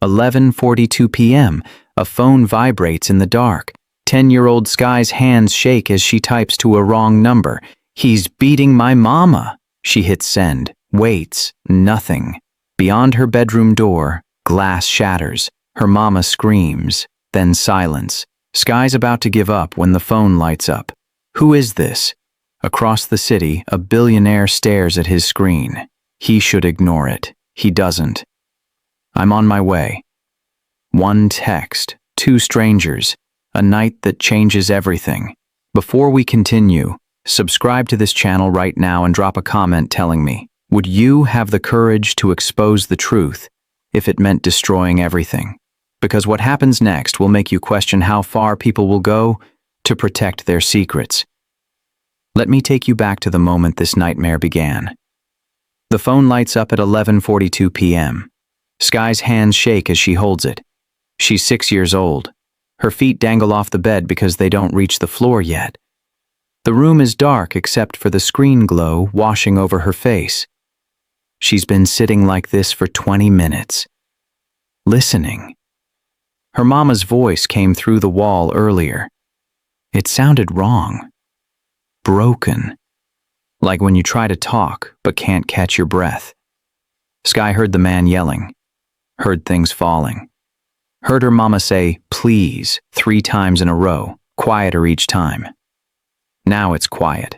11:42 p.m. A phone vibrates in the dark. 10-year-old Sky's hands shake as she types to a wrong number. "He's beating my mama." She hits send, waits, nothing. Beyond her bedroom door, glass shatters. Her mama screams, then silence. Sky's about to give up when the phone lights up. Who is this? Across the city, a billionaire stares at his screen. He should ignore it. He doesn't. "I'm on my way." One text, two strangers, a night that changes everything. Before we continue, subscribe to this channel right now and drop a comment telling me, would you have the courage to expose the truth if it meant destroying everything? Because what happens next will make you question how far people will go to protect their secrets. Let me take you back to the moment this nightmare began. The phone lights up at 11:42 p.m. Sky's hands shake as she holds it. She's 6 years old. Her feet dangle off the bed because they don't reach the floor yet. The room is dark except for the screen glow washing over her face. She's been sitting like this for 20 minutes, listening. Her mama's voice came through the wall earlier. It sounded wrong, broken, like when you try to talk but can't catch your breath. Sky heard the man yelling, heard things falling, heard her mama say, "Please," 3 times in a row, quieter each time. Now it's quiet.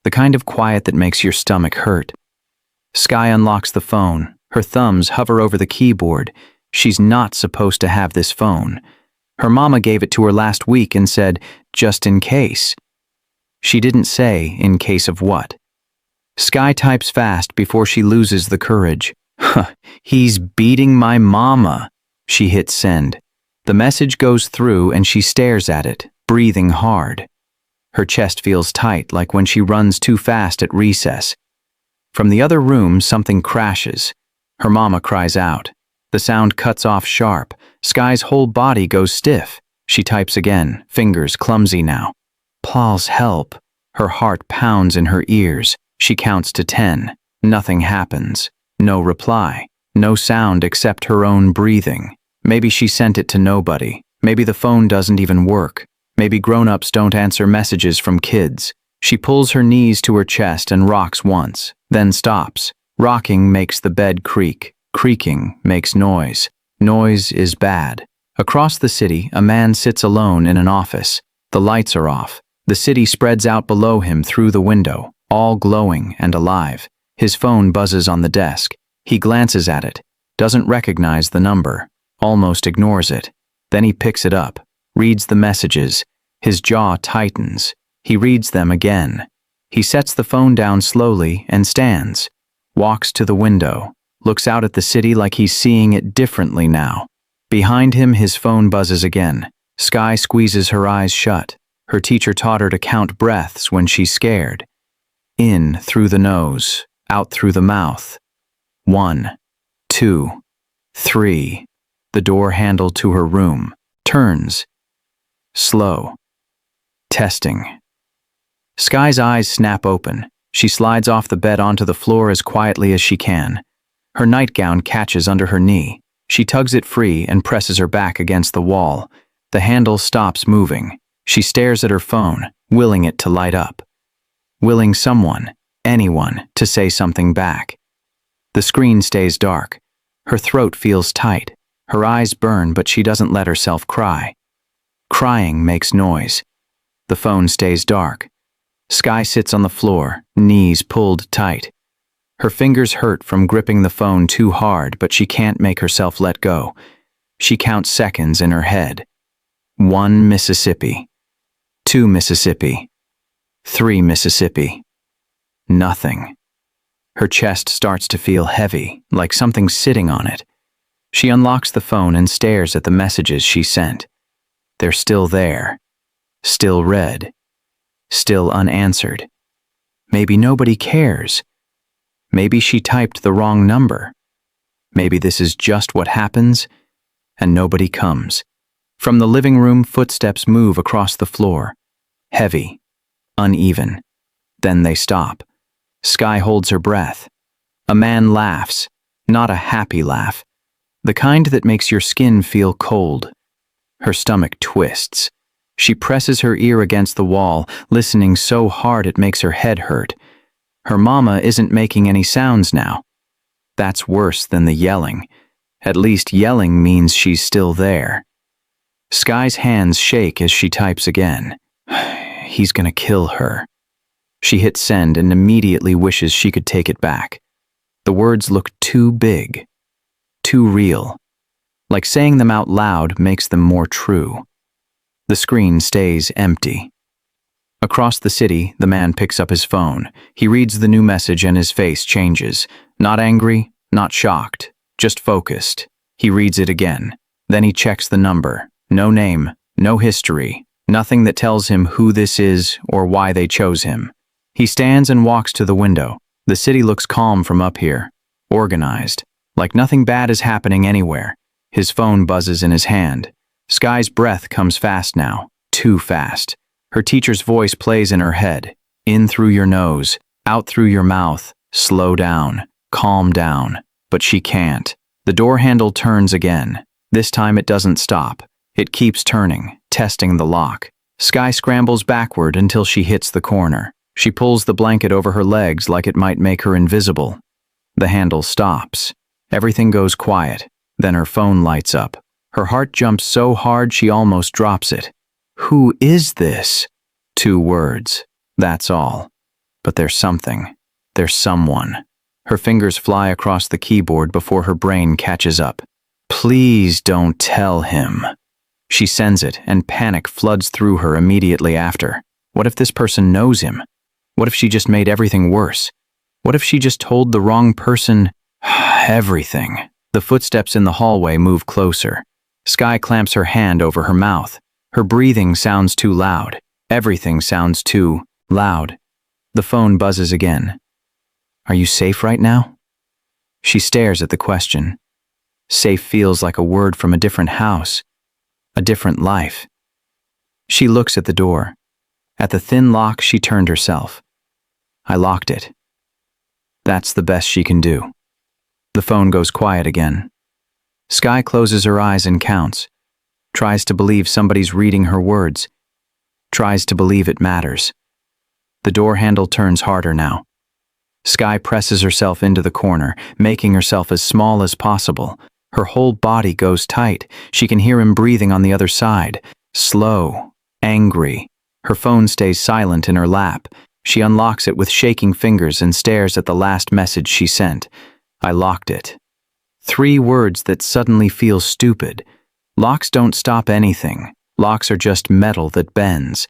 The kind of quiet that makes your stomach hurt. Sky unlocks the phone. Her thumbs hover over the keyboard. She's not supposed to have this phone. Her mama gave it to her last week and said, "just in case." She didn't say, in case of what. Sky types fast before she loses the courage. "He's beating my mama." She hits send. The message goes through and she stares at it, breathing hard. Her chest feels tight, like when she runs too fast at recess. From the other room, something crashes. Her mama cries out. The sound cuts off sharp. Sky's whole body goes stiff. She types again, fingers clumsy now. "Please help." Her heart pounds in her ears. She counts to 10. Nothing happens. No reply. No sound except her own breathing. Maybe she sent it to nobody. Maybe the phone doesn't even work. Maybe grown-ups don't answer messages from kids. She pulls her knees to her chest and rocks once, then stops. Rocking makes the bed creak. Creaking makes noise. Noise is bad. Across the city, a man sits alone in an office. The lights are off. The city spreads out below him through the window, all glowing and alive. His phone buzzes on the desk. He glances at it, doesn't recognize the number, almost ignores it. Then he picks it up, reads the messages. His jaw tightens. He reads them again. He sets the phone down slowly and stands, walks to the window, looks out at the city like he's seeing it differently now. Behind him, his phone buzzes again. Sky squeezes her eyes shut. Her teacher taught her to count breaths when she's scared. In through the nose, out through the mouth. 1, 2, 3. The door handle to her room turns. Slow. Testing. Sky's eyes snap open. She slides off the bed onto the floor as quietly as she can. Her nightgown catches under her knee. She tugs it free and presses her back against the wall. The handle stops moving. She stares at her phone, willing it to light up. Willing someone, anyone, to say something back. The screen stays dark. Her throat feels tight. Her eyes burn, but she doesn't let herself cry. Crying makes noise. The phone stays dark. Sky sits on the floor, knees pulled tight. Her fingers hurt from gripping the phone too hard, but she can't make herself let go. She counts seconds in her head. 1 Mississippi. 2 Mississippi. 3 Mississippi. Nothing. Her chest starts to feel heavy, like something's sitting on it. She unlocks the phone and stares at the messages she sent. They're still there. Still read. Still unanswered. Maybe nobody cares. Maybe she typed the wrong number. Maybe this is just what happens, and nobody comes. From the living room, footsteps move across the floor. Heavy. Uneven. Then they stop. Sky holds her breath. A man laughs. Not a happy laugh. the kind that makes your skin feel cold. Her stomach twists. She presses her ear against the wall, listening so hard it makes her head hurt. Her mama isn't making any sounds now. That's worse than the yelling. At least yelling means she's still there. Sky's hands shake as she types again. He's gonna kill her. She hits send and immediately wishes she could take it back. The words look too big, too real. Like saying them out loud makes them more true. The screen stays empty. Across the city, the man picks up his phone. He reads the new message and his face changes. Not angry, not shocked, just focused. He reads it again. Then he checks the number. No name, no history, nothing that tells him who this is or why they chose him. He stands and walks to the window. The city looks calm from up here, organized, like nothing bad is happening anywhere. His phone buzzes in his hand. Sky's breath comes fast now, too fast. Her teacher's voice plays in her head. In through your nose, out through your mouth, slow down, calm down. But she can't. The door handle turns again. This time it doesn't stop. It keeps turning, testing the lock. Sky scrambles backward until she hits the corner. She pulls the blanket over her legs like it might make her invisible. The handle stops. Everything goes quiet. Then her phone lights up. Her heart jumps so hard she almost drops it. Who is this? 2 words. That's all. But there's something. There's someone. Her fingers fly across the keyboard before her brain catches up. Please don't tell him. She sends it, and panic floods through her immediately after. What if this person knows him? What if she just made everything worse? What if she just told the wrong person everything? The footsteps in the hallway move closer. Sky clamps her hand over her mouth. Her breathing sounds too loud. Everything sounds too loud. The phone buzzes again. Are you safe right now? She stares at the question. Safe feels like a word from a different house, a different life. She looks at the door. At the thin lock, she turned herself. I locked it. That's the best she can do. The phone goes quiet again. Sky closes her eyes and counts. Tries to believe somebody's reading her words. Tries to believe it matters. The door handle turns harder now. Sky presses herself into the corner, making herself as small as possible. Her whole body goes tight. She can hear him breathing on the other side. Slow, angry. Her phone stays silent in her lap. She unlocks it with shaking fingers and stares at the last message she sent. I locked it. 3 words that suddenly feel stupid. Locks don't stop anything. Locks are just metal that bends.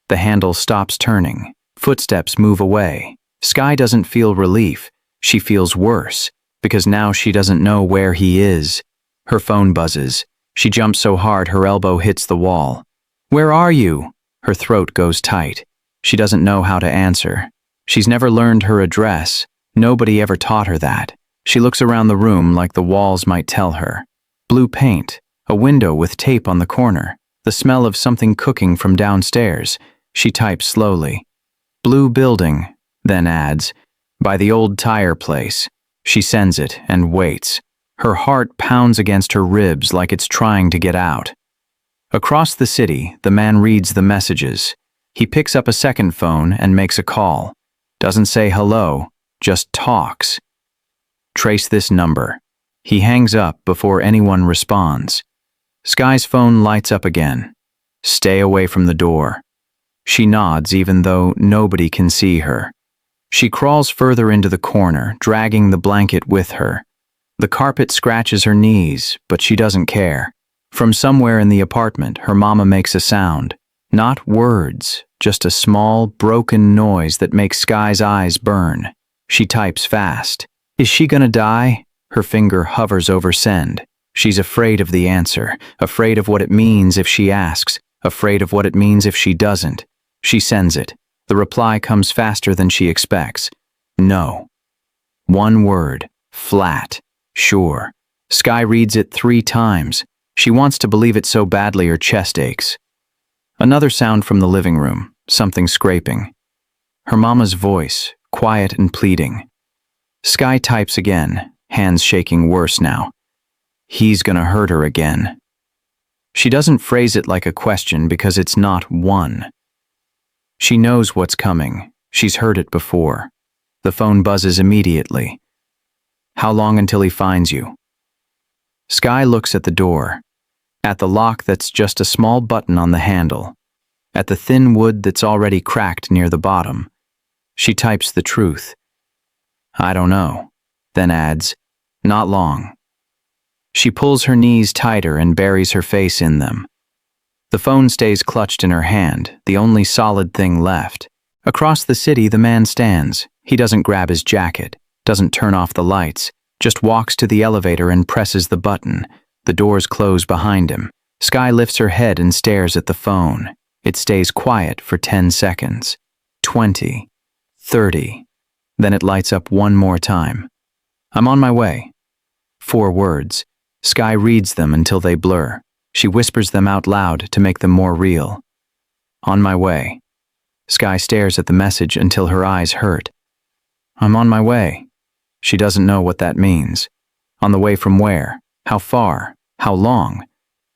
The handle stops turning. Footsteps move away. Sky doesn't feel relief. She feels worse, because now she doesn't know where he is. Her phone buzzes. She jumps so hard her elbow hits the wall. Where are you? Her throat goes tight. She doesn't know how to answer. She's never learned her address. Nobody ever taught her that. She looks around the room like the walls might tell her. Blue paint, a window with tape on the corner, the smell of something cooking from downstairs. She types slowly. Blue building, then adds, by the old tire place. She sends it and waits. Her heart pounds against her ribs like it's trying to get out. Across the city, the man reads the messages. He picks up a second phone and makes a call. Doesn't say hello, just talks. Trace this number. He hangs up before anyone responds. Sky's phone lights up again. Stay away from the door. She nods even though nobody can see her. She crawls further into the corner, dragging the blanket with her. The carpet scratches her knees, but she doesn't care. From somewhere in the apartment, her mama makes a sound. Not words, just a small, broken noise that makes Sky's eyes burn. She types fast. Is she gonna die? Her finger hovers over send. She's afraid of the answer, afraid of what it means if she asks, afraid of what it means if she doesn't. She sends it. The reply comes faster than she expects. No. 1 word. Flat. Sure. Sky reads it 3 times. She wants to believe it so badly her chest aches. Another sound from the living room, something scraping. Her mama's voice, quiet and pleading. Sky types again, hands shaking worse now. He's gonna hurt her again. She doesn't phrase it like a question because it's not one. She knows what's coming. She's heard it before. The phone buzzes immediately. How long until he finds you? Sky looks at the door, at the lock that's just a small button on the handle, at the thin wood that's already cracked near the bottom. She types the truth. I don't know, then adds, not long. She pulls her knees tighter and buries her face in them. The phone stays clutched in her hand, the only solid thing left. Across the city, the man stands. He doesn't grab his jacket, doesn't turn off the lights, just walks to the elevator and presses the button. The doors close behind him. Sky lifts her head and stares at the phone. It stays quiet for 10 seconds. 20. 30. Then it lights up one more time. I'm on my way. 4 words. Sky reads them until they blur. She whispers them out loud to make them more real. On my way. Sky stares at the message until her eyes hurt. I'm on my way. She doesn't know what that means. On the way from where? How far? How long?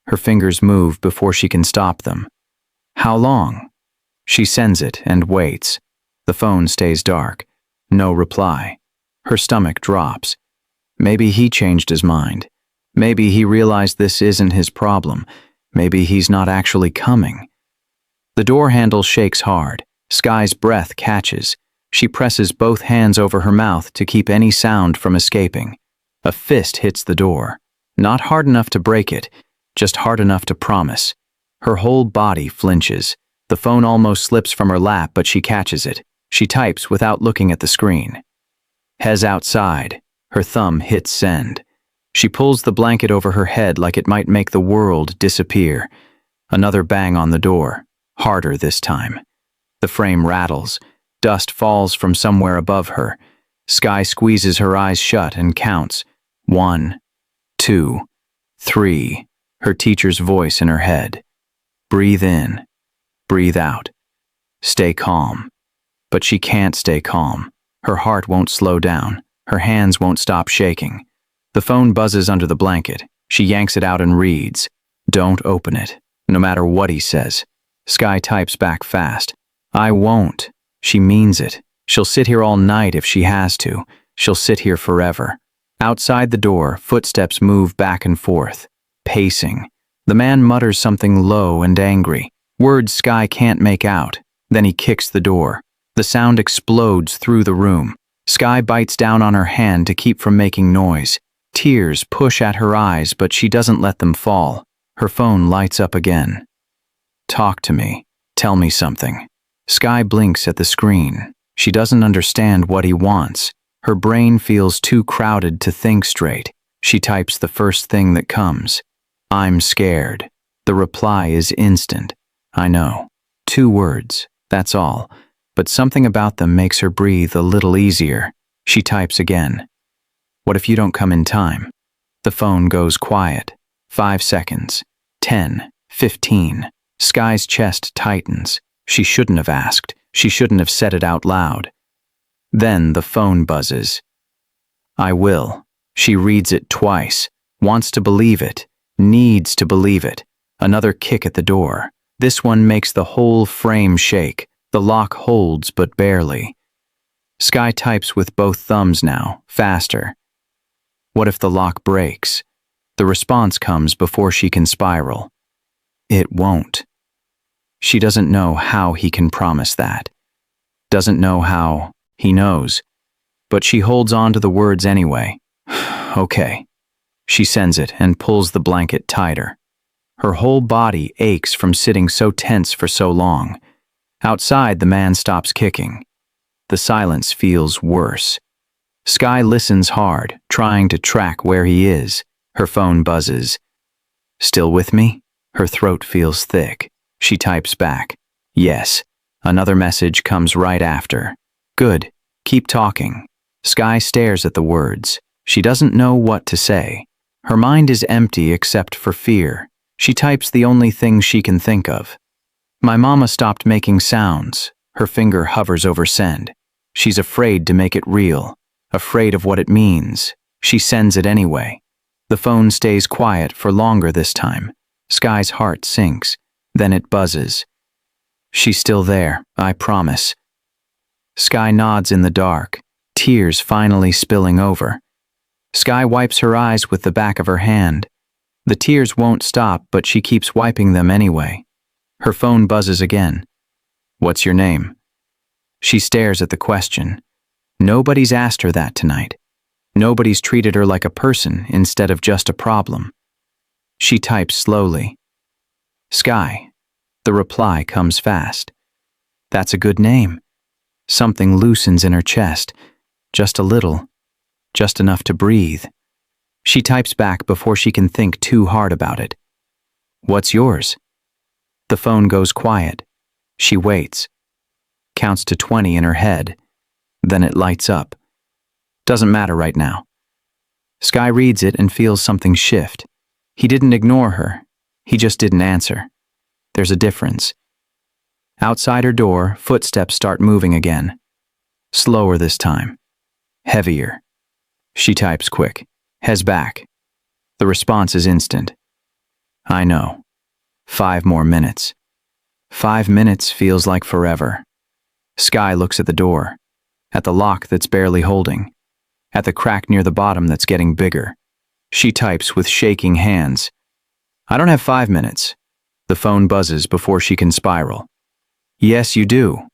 Her fingers move before she can stop them. How long? She sends it and waits. The phone stays dark. No reply. Her stomach drops. Maybe he changed his mind. Maybe he realized this isn't his problem. Maybe he's not actually coming. The door handle shakes hard. Sky's breath catches. She presses both hands over her mouth to keep any sound from escaping. A fist hits the door. Not hard enough to break it, just hard enough to promise. Her whole body flinches. The phone almost slips from her lap, but she catches it. She types without looking at the screen. Hez outside. Her thumb hits send. She pulls the blanket over her head like it might make the world disappear. Another bang on the door. Harder this time. The frame rattles. Dust falls from somewhere above her. Sky squeezes her eyes shut and counts. 1, 2, 3. Her teacher's voice in her head. Breathe in. Breathe out. Stay calm. But she can't stay calm. Her heart won't slow down. Her hands won't stop shaking. The phone buzzes under the blanket. She yanks it out and reads. Don't open it, no matter what he says. Sky types back fast. I won't. She means it. She'll sit here all night if she has to. She'll sit here forever. Outside the door, footsteps move back and forth, pacing. The man mutters something low and angry. Words Sky can't make out. Then he kicks the door. The sound explodes through the room. Sky bites down on her hand to keep from making noise. Tears push at her eyes, but she doesn't let them fall. Her phone lights up again. Talk to me. Tell me something. Sky blinks at the screen. She doesn't understand what he wants. Her brain feels too crowded to think straight. She types the first thing that comes. I'm scared. The reply is instant. I know. 2 words. That's all. But something about them makes her breathe a little easier. She types again. What if you don't come in time? The phone goes quiet. 5 seconds. 10. 15. Sky's chest tightens. She shouldn't have asked. She shouldn't have said it out loud. Then the phone buzzes. I will. She reads it twice. Wants to believe it. Needs to believe it. Another kick at the door. This one makes the whole frame shake. The lock holds, but barely. Sky types with both thumbs now, faster. What if the lock breaks? The response comes before she can spiral. It won't. She doesn't know how he can promise that. Doesn't know how he knows. But she holds on to the words anyway. Okay. She sends it and pulls the blanket tighter. Her whole body aches from sitting so tense for so long. Outside, the man stops kicking. The silence feels worse. Sky listens hard, trying to track where he is. Her phone buzzes. Still with me? Her throat feels thick. She types back. Yes. Another message comes right after. Good. Keep talking. Sky stares at the words. She doesn't know what to say. Her mind is empty except for fear. She types the only thing she can think of. My mama stopped making sounds. Her finger hovers over send. She's afraid to make it real. Afraid of what it means. She sends it anyway. The phone stays quiet for longer this time. Sky's heart sinks. Then it buzzes. She's still there, I promise. Sky nods in the dark, tears finally spilling over. Sky wipes her eyes with the back of her hand. The tears won't stop, but she keeps wiping them anyway. Her phone buzzes again. What's your name? She stares at the question. Nobody's asked her that tonight. Nobody's treated her like a person instead of just a problem. She types slowly. Sky. The reply comes fast. That's a good name. Something loosens in her chest. Just a little. Just enough to breathe. She types back before she can think too hard about it. What's yours? The phone goes quiet. She waits. Counts to 20 in her head. Then it lights up. Doesn't matter right now. Sky reads it and feels something shift. He didn't ignore her. He just didn't answer. There's a difference. Outside her door, footsteps start moving again. Slower this time. Heavier. She types quick. Heads back. The response is instant. I know. 5 more minutes. 5 minutes feels like forever. Sky looks at the door. At the lock that's barely holding. At the crack near the bottom that's getting bigger. She types with shaking hands. I don't have 5 minutes. The phone buzzes before she can spiral. Yes, you do.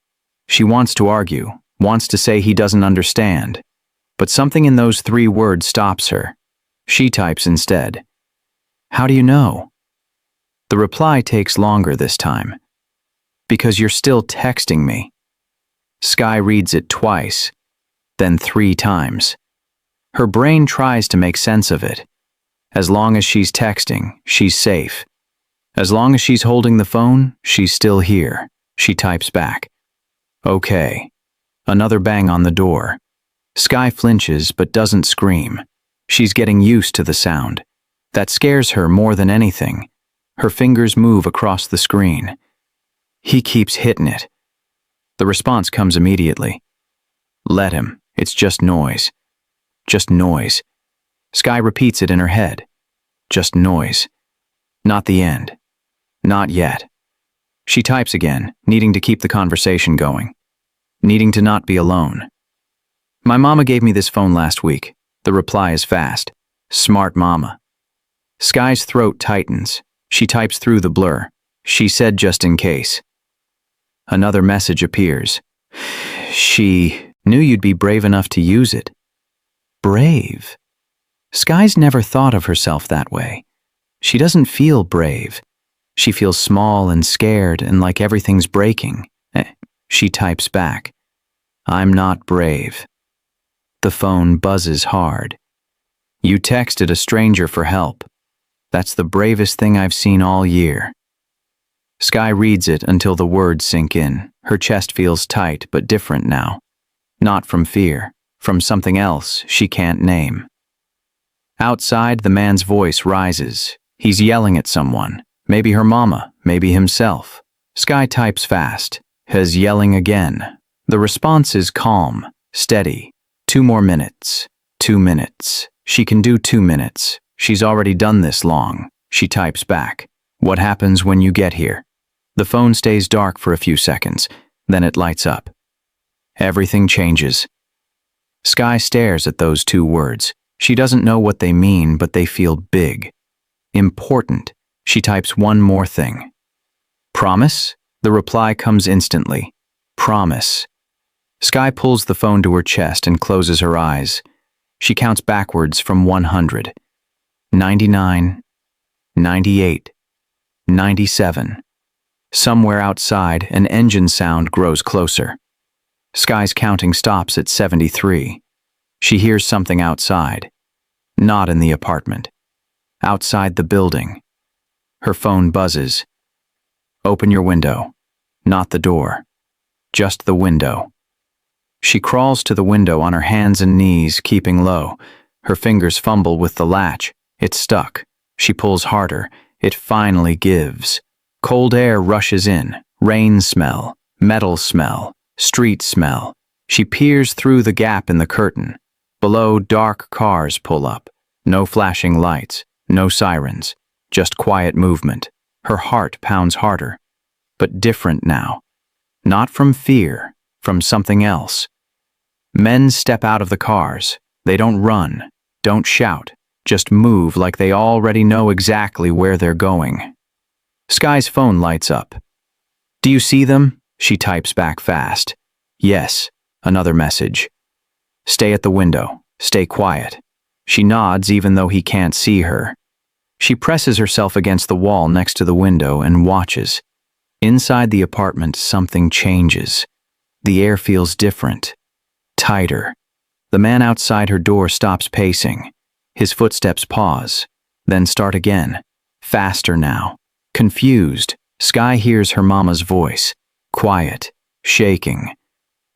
She wants to argue, wants to say he doesn't understand. But something in those 3 words stops her. She types instead. How do you know? The reply takes longer this time. Because you're still texting me. Sky reads it twice, then 3 times. Her brain tries to make sense of it. As long as she's texting, she's safe. As long as she's holding the phone, she's still here. She types back. Okay. Another bang on the door. Sky flinches but doesn't scream. She's getting used to the sound. That scares her more than anything. Her fingers move across the screen. He keeps hitting it. The response comes immediately. Let him. It's just noise. Just noise. Sky repeats it in her head. Just noise. Not the end. Not yet. She types again, needing to keep the conversation going. Needing to not be alone. My mama gave me this phone last week. The reply is fast. Smart mama. Sky's throat tightens. She types through the blur. She said just in case. Another message appears. She knew you'd be brave enough to use it. Brave? Sky's never thought of herself that way. She doesn't feel brave. She feels small and scared and like everything's breaking. She types back. I'm not brave. The phone buzzes hard. You texted a stranger for help. That's the bravest thing I've seen all year. Sky reads it until the words sink in. Her chest feels tight but different now. Not from fear, from something else she can't name. Outside, the man's voice rises. He's yelling at someone. Maybe her mama, maybe himself. Sky types fast. Has yelling again. The response is calm, steady. 2 more minutes. 2 minutes. She can do 2 minutes. She's already done this long. She types back. What happens when you get here? The phone stays dark for a few seconds. Then it lights up. Everything changes. Sky stares at those 2 words. She doesn't know what they mean, but they feel big. Important. She types one more thing. Promise? The reply comes instantly. Promise. Sky pulls the phone to her chest and closes her eyes. She counts backwards from 100. 99. 98. 97. Somewhere outside, an engine sound grows closer. Sky's counting stops at 73. She hears something outside. Not in the apartment. Outside the building. Her phone buzzes. Open your window. Not the door. Just the window. She crawls to the window on her hands and knees, keeping low. Her fingers fumble with the latch. It's stuck. She pulls harder. It finally gives. Cold air rushes in. Rain smell. Metal smell. Street smell. She peers through the gap in the curtain. Below, dark cars pull up. No flashing lights, no sirens, just quiet movement. Her heart pounds harder, but different now. Not from fear, from something else. Men step out of the cars. They don't run, don't shout, just move like they already know exactly where they're going. Sky's phone lights up. "Do you see them?" She types back fast. "Yes," another message. "Stay at the window. Stay quiet." She nods even though he can't see her. She presses herself against the wall next to the window and watches. Inside the apartment, something changes. The air feels different, tighter. The man outside her door stops pacing. His footsteps pause, then start again, faster now. Confused, Sky hears her mama's voice, quiet, shaking.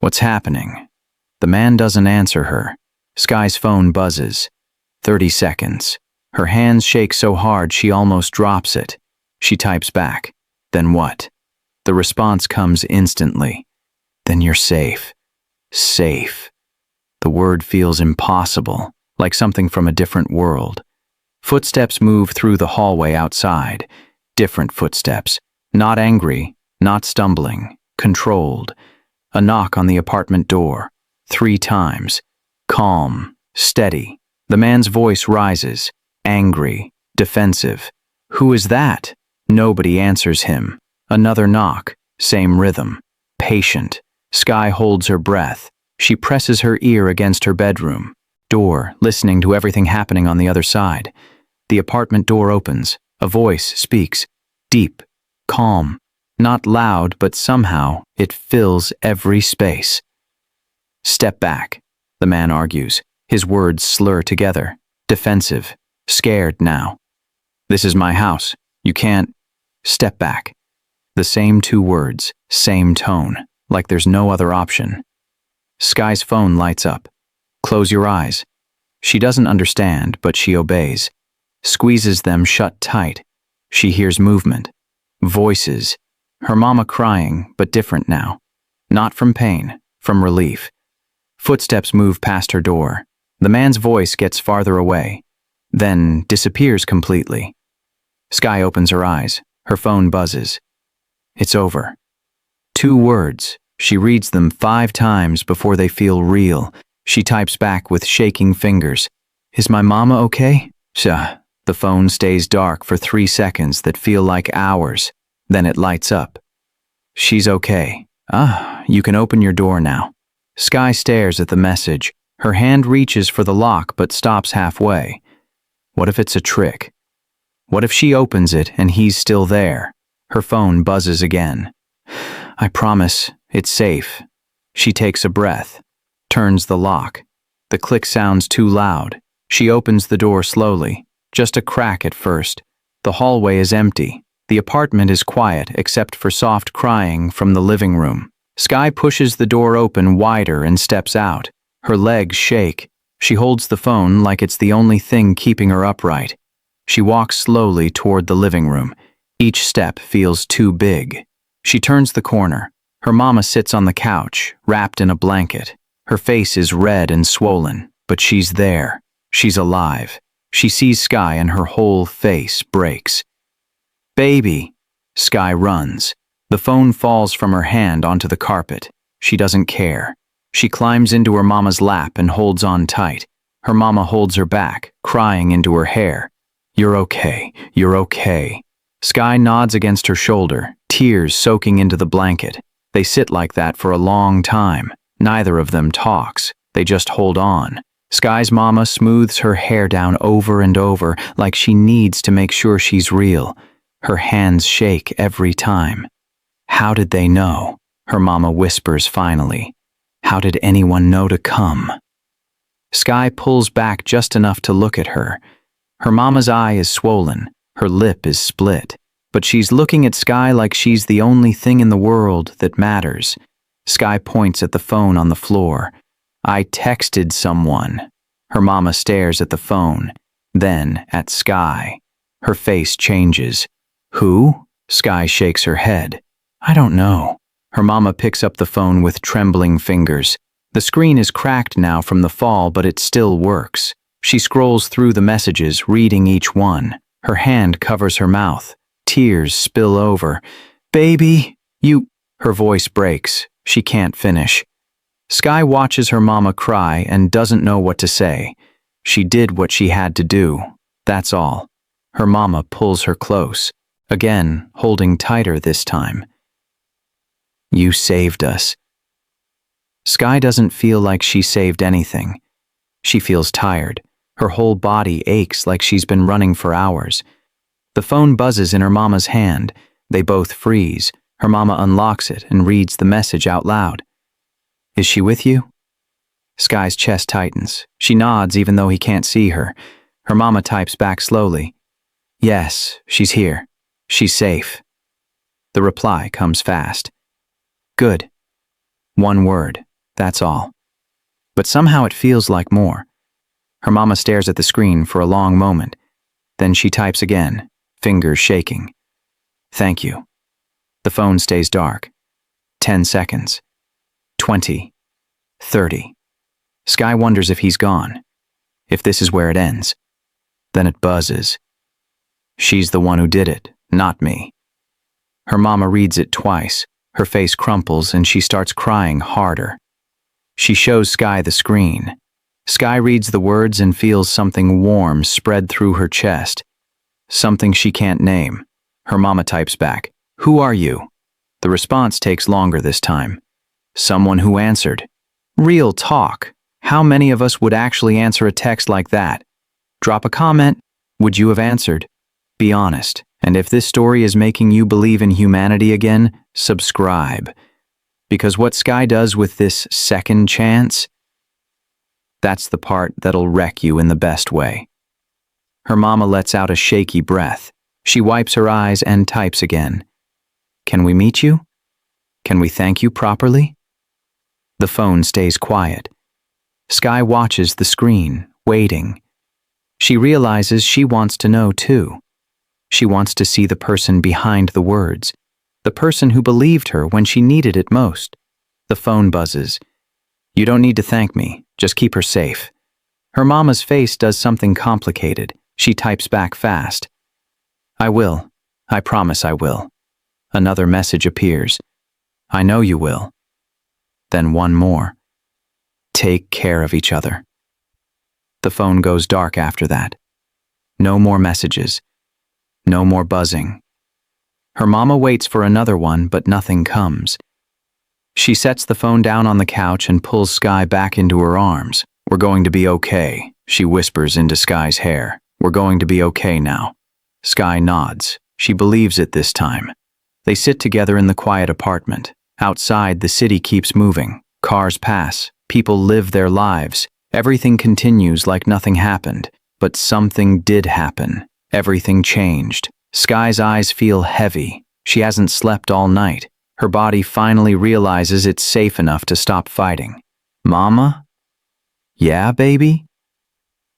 What's happening? The man doesn't answer her. Sky's phone buzzes. 30 seconds. Her hands shake so hard she almost drops it. She types back. "Then what?" The response comes instantly. "Then you're safe." Safe. The word feels impossible, like something from a different world. Footsteps move through the hallway outside. Different footsteps. Not angry, not stumbling, controlled. A knock on the apartment door. 3 times. Calm, steady. The man's voice rises. Angry, defensive. "Who is that?" Nobody answers him. Another knock. Same rhythm. Patient. Sky holds her breath. She presses her ear against her bedroom door, listening to everything happening on the other side. The apartment door opens. A voice speaks. Deep. Calm. Not loud, but somehow it fills every space. "Step back," the man argues. His words slur together. Defensive. Scared now. "This is my house. You can't." "Step back." The same 2 words, same tone, like there's no other option. Sky's phone lights up. "Close your eyes." She doesn't understand, but she obeys. Squeezes them shut tight. She hears movement. Voices. Her mama crying, but different now. Not from pain, from relief. Footsteps move past her door. The man's voice gets farther away, then disappears completely. Sky opens her eyes. Her phone buzzes. It's over. 2 words. She reads them 5 times before they feel real. She types back with shaking fingers. "Is my mama okay?" The phone stays dark for 3 seconds that feel like hours. Then it lights up. "She's okay. You can open your door now." Sky stares at the message. Her hand reaches for the lock but stops halfway. What if it's a trick? What if she opens it and he's still there? Her phone buzzes again. "I promise, it's safe." She takes a breath, turns the lock. The click sounds too loud. She opens the door slowly, just a crack at first. The hallway is empty. The apartment is quiet except for soft crying from the living room. Sky pushes the door open wider and steps out. Her legs shake. She holds the phone like it's the only thing keeping her upright. She walks slowly toward the living room. Each step feels too big. She turns the corner. Her mama sits on the couch, wrapped in a blanket. Her face is red and swollen, but she's there. She's alive. She sees Sky and her whole face breaks. "Baby!" Sky runs. The phone falls from her hand onto the carpet. She doesn't care. She climbs into her mama's lap and holds on tight. Her mama holds her back, crying into her hair. "You're okay. You're okay." Sky nods against her shoulder, tears soaking into the blanket. They sit like that for a long time. Neither of them talks. They just hold on. Sky's mama smooths her hair down over and over like she needs to make sure she's real. Her hands shake every time. "How did they know?" Her mama whispers finally. "How did anyone know to come?" Sky pulls back just enough to look at her. Her mama's eye is swollen. Her lip is split. But she's looking at Sky like she's the only thing in the world that matters. Sky points at the phone on the floor. "I texted someone." Her mama stares at the phone, then at Sky. Her face changes. "Who?" Sky shakes her head. "I don't know." Her mama picks up the phone with trembling fingers. The screen is cracked now from the fall, but it still works. She scrolls through the messages, reading each one. Her hand covers her mouth. Tears spill over. Baby, you... Her voice breaks. She can't finish. Sky watches her mama cry and doesn't know what to say. She did what she had to do. That's all. Her mama pulls her close, again holding tighter this time. You saved us. Sky doesn't feel like she saved anything. She feels tired. Her whole body aches like she's been running for hours. The phone buzzes in her mama's hand. They both freeze. Her mama unlocks it and reads the message out loud. Is she with you? Sky's chest tightens. She nods even though he can't see her. Her mama types back slowly. Yes, she's here. She's safe. The reply comes fast. Good. One word. That's all. But somehow it feels like more. Her mama stares at the screen for a long moment. Then she types again, fingers shaking. Thank you. The phone stays dark. 10 seconds. 20. 30. Sky wonders if he's gone. If this is where it ends. Then it buzzes. She's the one who did it, not me. Her mama reads it twice. Her face crumples and she starts crying harder. She shows Sky the screen. Sky reads the words and feels something warm spread through her chest. Something she can't name. Her mama types back, Who are you? The response takes longer this time. Someone who answered. Real talk. How many of us would actually answer a text like that? Drop a comment. Would you have answered? Be honest. And if this story is making you believe in humanity again, subscribe. Because what Sky does with this second chance, that's the part that'll wreck you in the best way. Her mama lets out a shaky breath. She wipes her eyes and types again. Can we meet you? Can we thank you properly? The phone stays quiet. Sky watches the screen, waiting. She realizes she wants to know too. She wants to see the person behind the words, the person who believed her when she needed it most. The phone buzzes. You don't need to thank me, just keep her safe. Her mama's face does something complicated. She types back fast. I will. I promise I will. Another message appears. I know you will. Then one more. Take care of each other. The phone goes dark after that. No more messages. No more buzzing. Her mama waits for another one, but nothing comes. She sets the phone down on the couch and pulls Sky back into her arms. We're going to be okay, she whispers into Sky's hair. We're going to be okay now. Sky nods. She believes it this time. They sit together in the quiet apartment. Outside, the city keeps moving. Cars pass. People live their lives. Everything continues like nothing happened. But something did happen. Everything changed. Sky's eyes feel heavy. She hasn't slept all night. Her body finally realizes it's safe enough to stop fighting. Mama? Yeah, baby?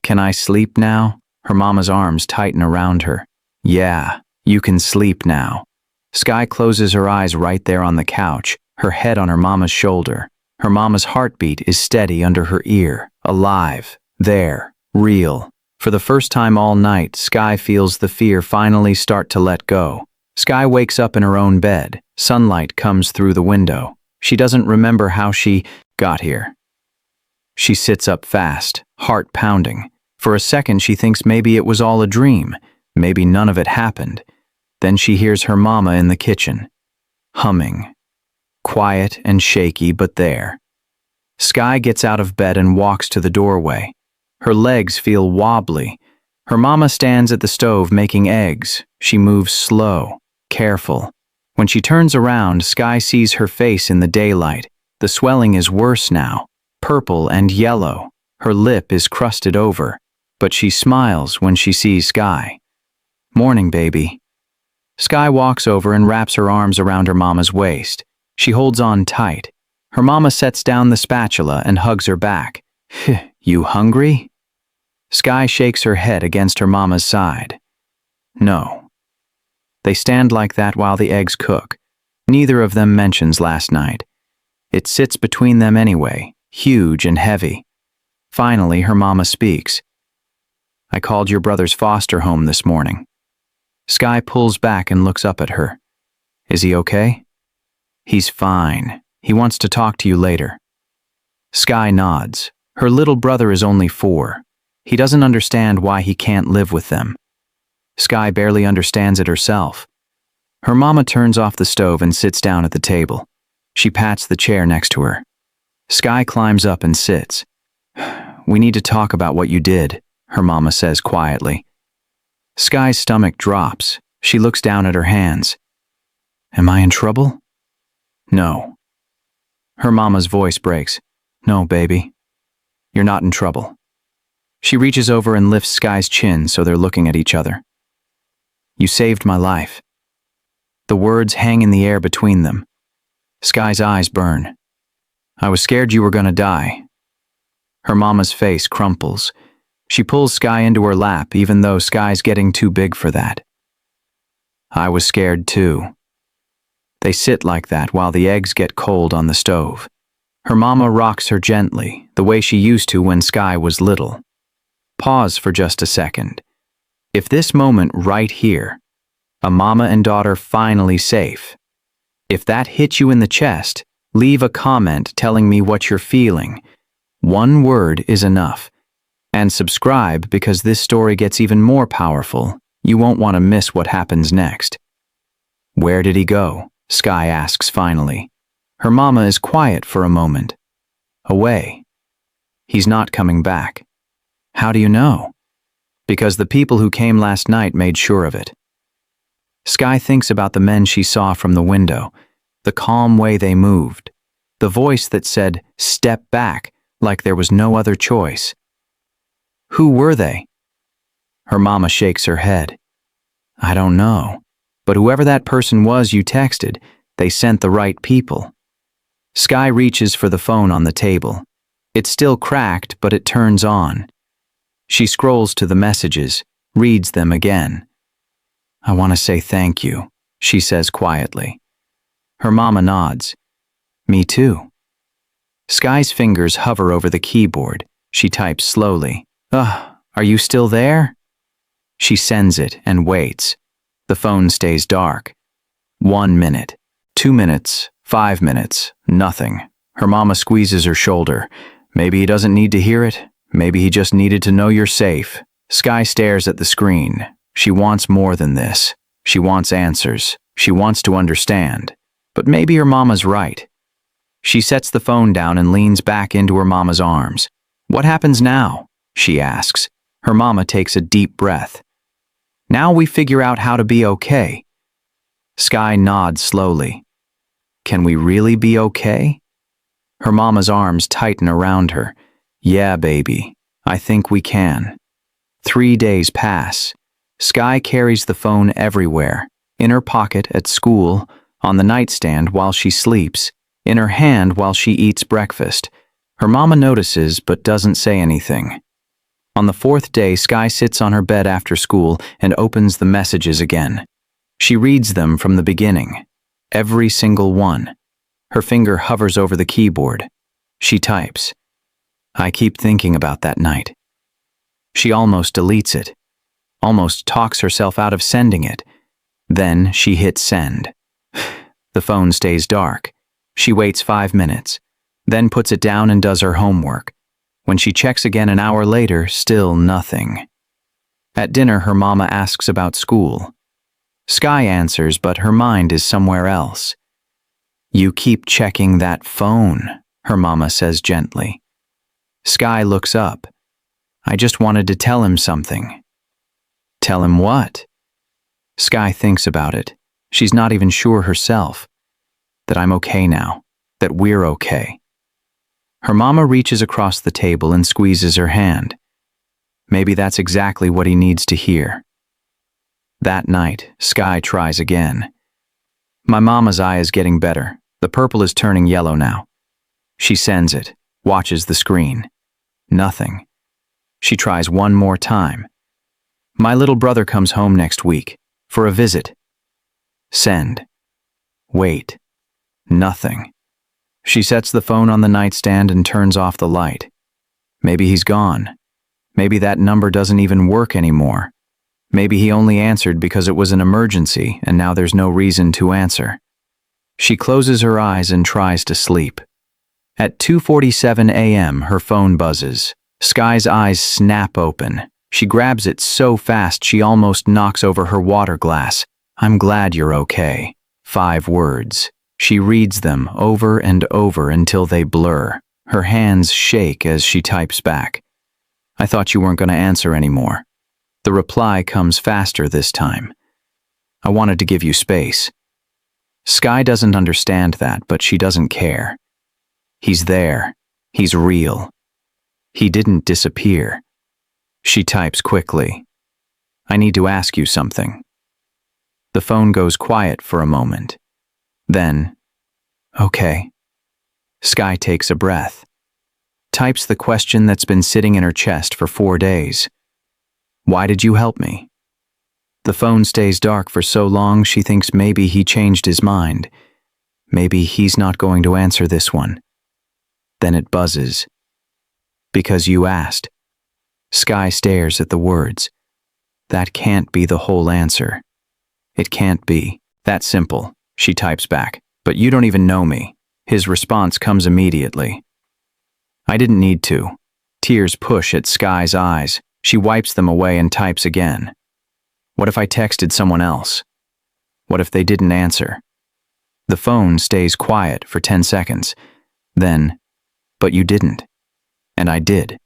Can I sleep now? Her mama's arms tighten around her. Yeah, you can sleep now. Sky closes her eyes right there on the couch, her head on her mama's shoulder. Her mama's heartbeat is steady under her ear, alive, there, real. For the first time all night, Sky feels the fear finally start to let go. Sky wakes up in her own bed. Sunlight comes through the window. She doesn't remember how she got here. She sits up fast, heart pounding. For a second, she thinks maybe it was all a dream. Maybe none of it happened. Then she hears her mama in the kitchen, humming. Quiet and shaky, but there. Sky gets out of bed and walks to the doorway. Her legs feel wobbly. Her mama stands at the stove making eggs. She moves slow, careful. When she turns around, Sky sees her face in the daylight. The swelling is worse now, purple and yellow. Her lip is crusted over, but she smiles when she sees Sky. Morning, baby. Sky walks over and wraps her arms around her mama's waist. She holds on tight. Her mama sets down the spatula and hugs her back. You hungry? Sky shakes her head against her mama's side. No. They stand like that while the eggs cook. Neither of them mentions last night. It sits between them anyway, huge and heavy. Finally, her mama speaks. I called your brother's foster home this morning. Sky pulls back and looks up at her. Is he okay? He's fine. He wants to talk to you later. Sky nods. Her little brother is only 4. He doesn't understand why he can't live with them. Sky barely understands it herself. Her mama turns off the stove and sits down at the table. She pats the chair next to her. Sky climbs up and sits. We need to talk about what you did, her mama says quietly. Sky's stomach drops. She looks down at her hands. Am I in trouble? No. Her mama's voice breaks. No, baby. You're not in trouble. She reaches over and lifts Sky's chin so they're looking at each other. You saved my life. The words hang in the air between them. Sky's eyes burn. I was scared you were gonna die. Her mama's face crumples. She pulls Sky into her lap even though Sky's getting too big for that. I was scared too. They sit like that while the eggs get cold on the stove. Her mama rocks her gently, the way she used to when Sky was little. Pause for just a second. If this moment right here, a mama and daughter finally safe, if that hit you in the chest, leave a comment telling me what you're feeling. One word is enough. And subscribe because this story gets even more powerful. You won't want to miss what happens next. Where did he go? Sky asks finally. Her mama is quiet for a moment. Away. He's not coming back. How do you know? Because the people who came last night made sure of it. Sky thinks about the men she saw from the window, the calm way they moved, the voice that said, step back, like there was no other choice. Who were they? Her mama shakes her head. I don't know, but whoever that person was you texted, they sent the right people. Sky reaches for the phone on the table. It's still cracked, but it turns on. She scrolls to the messages, reads them again. I want to say thank you, she says quietly. Her mama nods. Me too. Sky's fingers hover over the keyboard. She types slowly. Are you still there? She sends it and waits. The phone stays dark. 1 minute, 2 minutes, 5 minutes, nothing. Her mama squeezes her shoulder. Maybe he doesn't need to hear it. Maybe he just needed to know you're safe. Sky stares at the screen. She wants more than this. She wants answers. She wants to understand. But maybe her mama's right. She sets the phone down and leans back into her mama's arms. What happens now? She asks. Her mama takes a deep breath. Now we figure out how to be okay. Sky nods slowly. Can we really be okay? Her mama's arms tighten around her. Yeah, baby, I think we can. 3 days pass. Sky carries the phone everywhere. In her pocket at school, on the nightstand while she sleeps, in her hand while she eats breakfast. Her mama notices but doesn't say anything. On the 4th day, Sky sits on her bed after school and opens the messages again. She reads them from the beginning. Every single one. Her finger hovers over the keyboard. She types. I keep thinking about that night. She almost deletes it. Almost talks herself out of sending it. Then she hits send. The phone stays dark. She waits 5 minutes, then puts it down and does her homework. When she checks again an hour later, still nothing. At dinner, her mama asks about school. Sky answers, but her mind is somewhere else. You keep checking that phone, her mama says gently. Sky looks up. I just wanted to tell him something. Tell him what? Sky thinks about it. She's not even sure herself. That I'm okay now. That we're okay. Her mama reaches across the table and squeezes her hand. Maybe that's exactly what he needs to hear. That night, Sky tries again. My mama's eye is getting better. The purple is turning yellow now. She sends it, watches the screen. Nothing. She tries one more time. My little brother comes home next week for a visit. Send. Wait. Nothing. She sets the phone on the nightstand and turns off the light. Maybe he's gone. Maybe that number doesn't even work anymore. Maybe he only answered because it was an emergency and now there's no reason to answer. She closes her eyes and tries to sleep. At 2:47 a.m., her phone buzzes. Sky's eyes snap open. She grabs it so fast she almost knocks over her water glass. "I'm glad you're okay." 5 words. She reads them over and over until they blur. Her hands shake as she types back. "I thought you weren't going to answer anymore." The reply comes faster this time. "I wanted to give you space." Sky doesn't understand that, but she doesn't care. He's there. He's real. He didn't disappear. She types quickly. "I need to ask you something." The phone goes quiet for a moment. Then, "Okay." Sky takes a breath. Types the question that's been sitting in her chest for 4 days. "Why did you help me?" The phone stays dark for so long she thinks maybe he changed his mind. Maybe he's not going to answer this one. Then it buzzes. "Because you asked." Sky stares at the words. That can't be the whole answer. It can't be that simple, she types back. "But you don't even know me." His response comes immediately. "I didn't need to." Tears push at Sky's eyes. She wipes them away and types again. "What if I texted someone else? What if they didn't answer?" The phone stays quiet for 10 seconds. Then, "But you didn't." "And I did."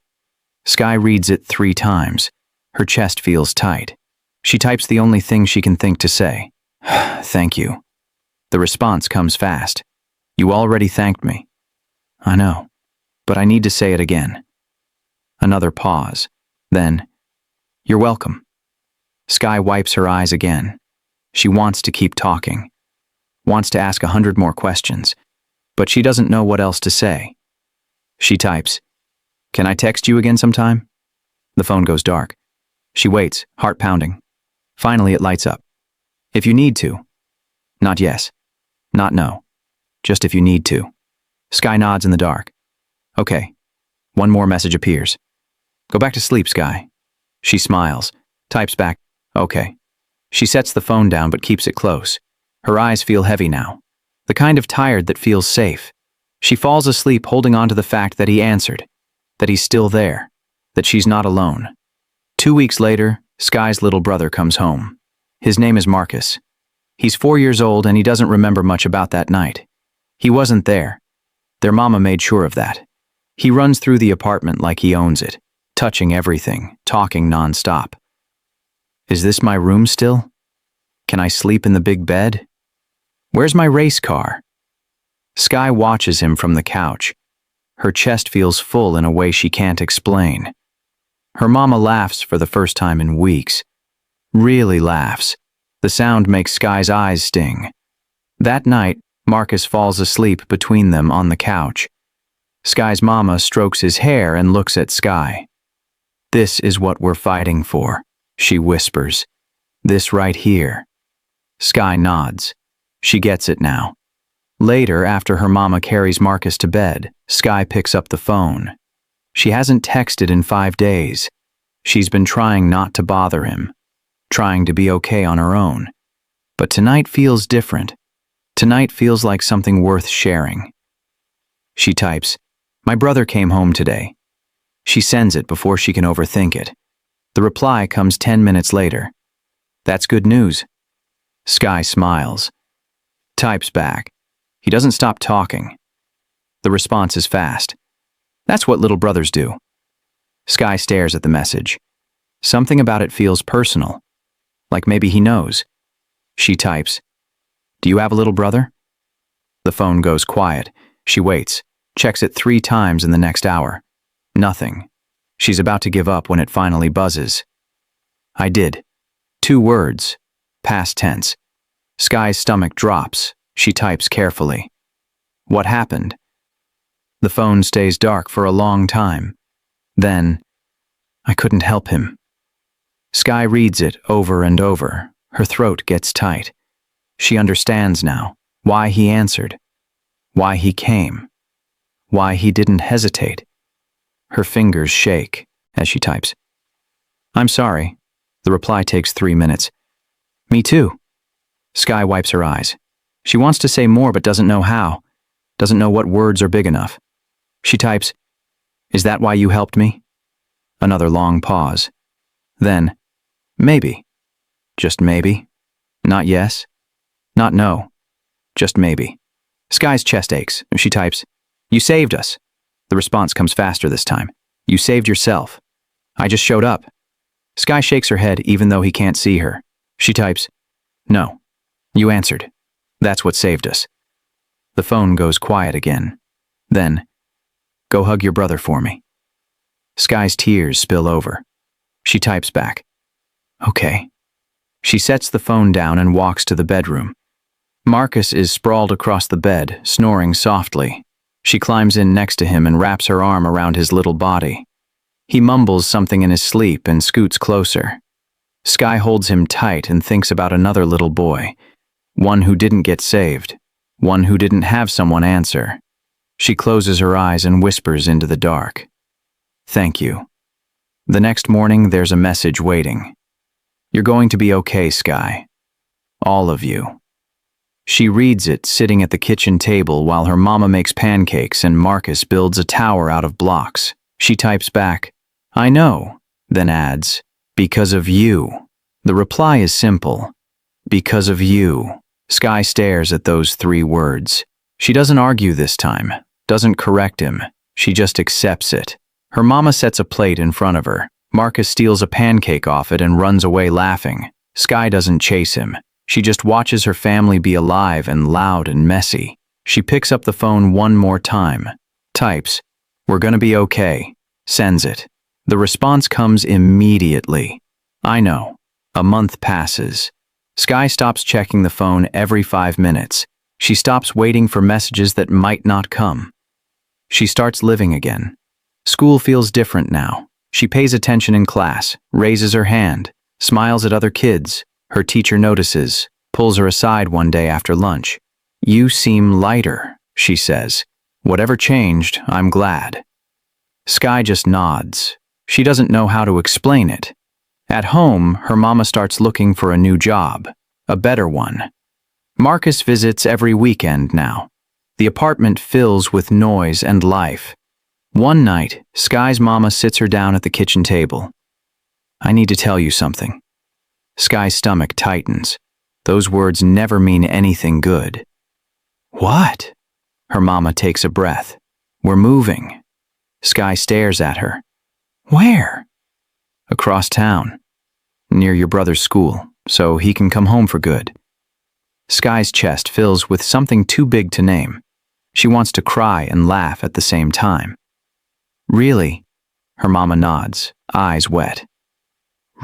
Sky reads it 3 times. Her chest feels tight. She types the only thing she can think to say. "Thank you." The response comes fast. "You already thanked me." "I know, but I need to say it again." Another pause. Then, "You're welcome." Sky wipes her eyes again. She wants to keep talking. Wants to ask 100 more questions. But she doesn't know what else to say. She types, "Can I text you again sometime?" The phone goes dark. She waits, heart pounding. Finally it lights up. "If you need to." Not yes. Not no. Just if you need to. Sky nods in the dark. "Okay." One more message appears. "Go back to sleep, Sky." She smiles, types back, "Okay." She sets the phone down but keeps it close. Her eyes feel heavy now. The kind of tired that feels safe. She falls asleep holding on to the fact that he answered, that he's still there, that she's not alone. 2 weeks later, Sky's little brother comes home. His name is Marcus. He's 4 years old and he doesn't remember much about that night. He wasn't there. Their mama made sure of that. He runs through the apartment like he owns it, touching everything, talking nonstop. "Is this my room still? Can I sleep in the big bed? Where's my race car?" Sky watches him from the couch. Her chest feels full in a way she can't explain. Her mama laughs for the first time in weeks. Really laughs. The sound makes Sky's eyes sting. That night, Marcus falls asleep between them on the couch. Sky's mama strokes his hair and looks at Sky. "This is what we're fighting for," she whispers. "This right here." Sky nods. She gets it now. Later, after her mama carries Marcus to bed, Sky picks up the phone. She hasn't texted in 5 days. She's been trying not to bother him, trying to be okay on her own. But tonight feels different. Tonight feels like something worth sharing. She types, "My brother came home today." She sends it before she can overthink it. The reply comes 10 minutes later. "That's good news." Sky smiles. Types back. He doesn't stop talking. The response is fast. "That's what little brothers do." Sky stares at the message. Something about it feels personal. Like maybe he knows. She types, "Do you have a little brother?" The phone goes quiet. She waits, checks it 3 times in the next hour. Nothing. She's about to give up when it finally buzzes. "I did." 2 words. Past tense. Sky's stomach drops. She types carefully. "What happened?" The phone stays dark for a long time. Then, "I couldn't help him." Sky reads it over and over. Her throat gets tight. She understands now why he answered, why he came, why he didn't hesitate. Her fingers shake. as she types. I'm sorry. The reply takes 3 minutes. Me too. Sky wipes her eyes. She wants to say more but doesn't know how. Doesn't know what words are big enough. She types, Is that why you helped me? Another long pause. Then, maybe. Just maybe. Not yes. Not no. Just maybe. Sky's chest aches. She types, You saved us. The response comes faster this time. You saved yourself. I just showed up. Sky shakes her head even though he can't see her. She types, No. You answered. That's what saved us. The phone goes quiet again. Then, Go hug your brother for me. Sky's tears spill over. She types back, Okay. She sets the phone down and walks to the bedroom. Marcus is sprawled across the bed, snoring softly. She climbs in next to him and wraps her arm around his little body. He mumbles something in his sleep and scoots closer. Sky holds him tight and thinks about another little boy, one who didn't get saved, one who didn't have someone answer. She closes her eyes and whispers into the dark, Thank you. The next morning, there's a message waiting. You're going to be okay, Sky. All of you. She reads it sitting at the kitchen table while her mama makes pancakes and Marcus builds a tower out of blocks. She types back, I know, then adds, Because of you. The reply is simple. Because of you. Sky stares at those 3 words. She doesn't argue this time, doesn't correct him. She just accepts it. Her mama sets a plate in front of her. Marcus steals a pancake off it and runs away laughing. Sky doesn't chase him. She just watches her family be alive and loud and messy. She picks up the phone one more time, types, We're gonna be okay, sends it. The response comes immediately. I know. A month passes. Sky stops checking the phone every 5 minutes. She stops waiting for messages that might not come. She starts living again. School feels different now. She pays attention in class, raises her hand, smiles at other kids. Her teacher notices, pulls her aside one day after lunch. You seem lighter, she says. Whatever changed, I'm glad. Sky just nods. She doesn't know how to explain it. At home, her mama starts looking for a new job, a better one. Marcus visits every weekend now. The apartment fills with noise and life. One night, Sky's mama sits her down at the kitchen table. I need to tell you something. Sky's stomach tightens. Those words never mean anything good. What? Her mama takes a breath. We're moving. Sky stares at her. Where? Across town. Near your brother's school, so he can come home for good. Sky's chest fills with something too big to name. She wants to cry and laugh at the same time. Really? Her mama nods, eyes wet.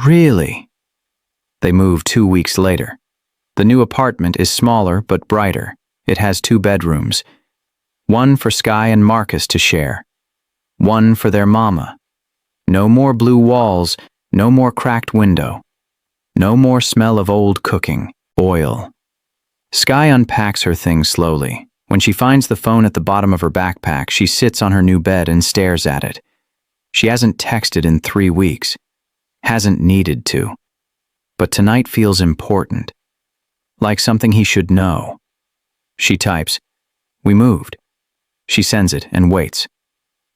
Really? They move 2 weeks later. The new apartment is smaller but brighter. It has 2 bedrooms. One for Sky and Marcus to share. One for their mama. No more blue walls, no more cracked window. No more smell of old cooking, oil. Sky unpacks her things slowly. When she finds the phone at the bottom of her backpack, she sits on her new bed and stares at it. She hasn't texted in 3 weeks. Hasn't needed to. But tonight feels important. Like something he should know. She types, We moved. She sends it and waits.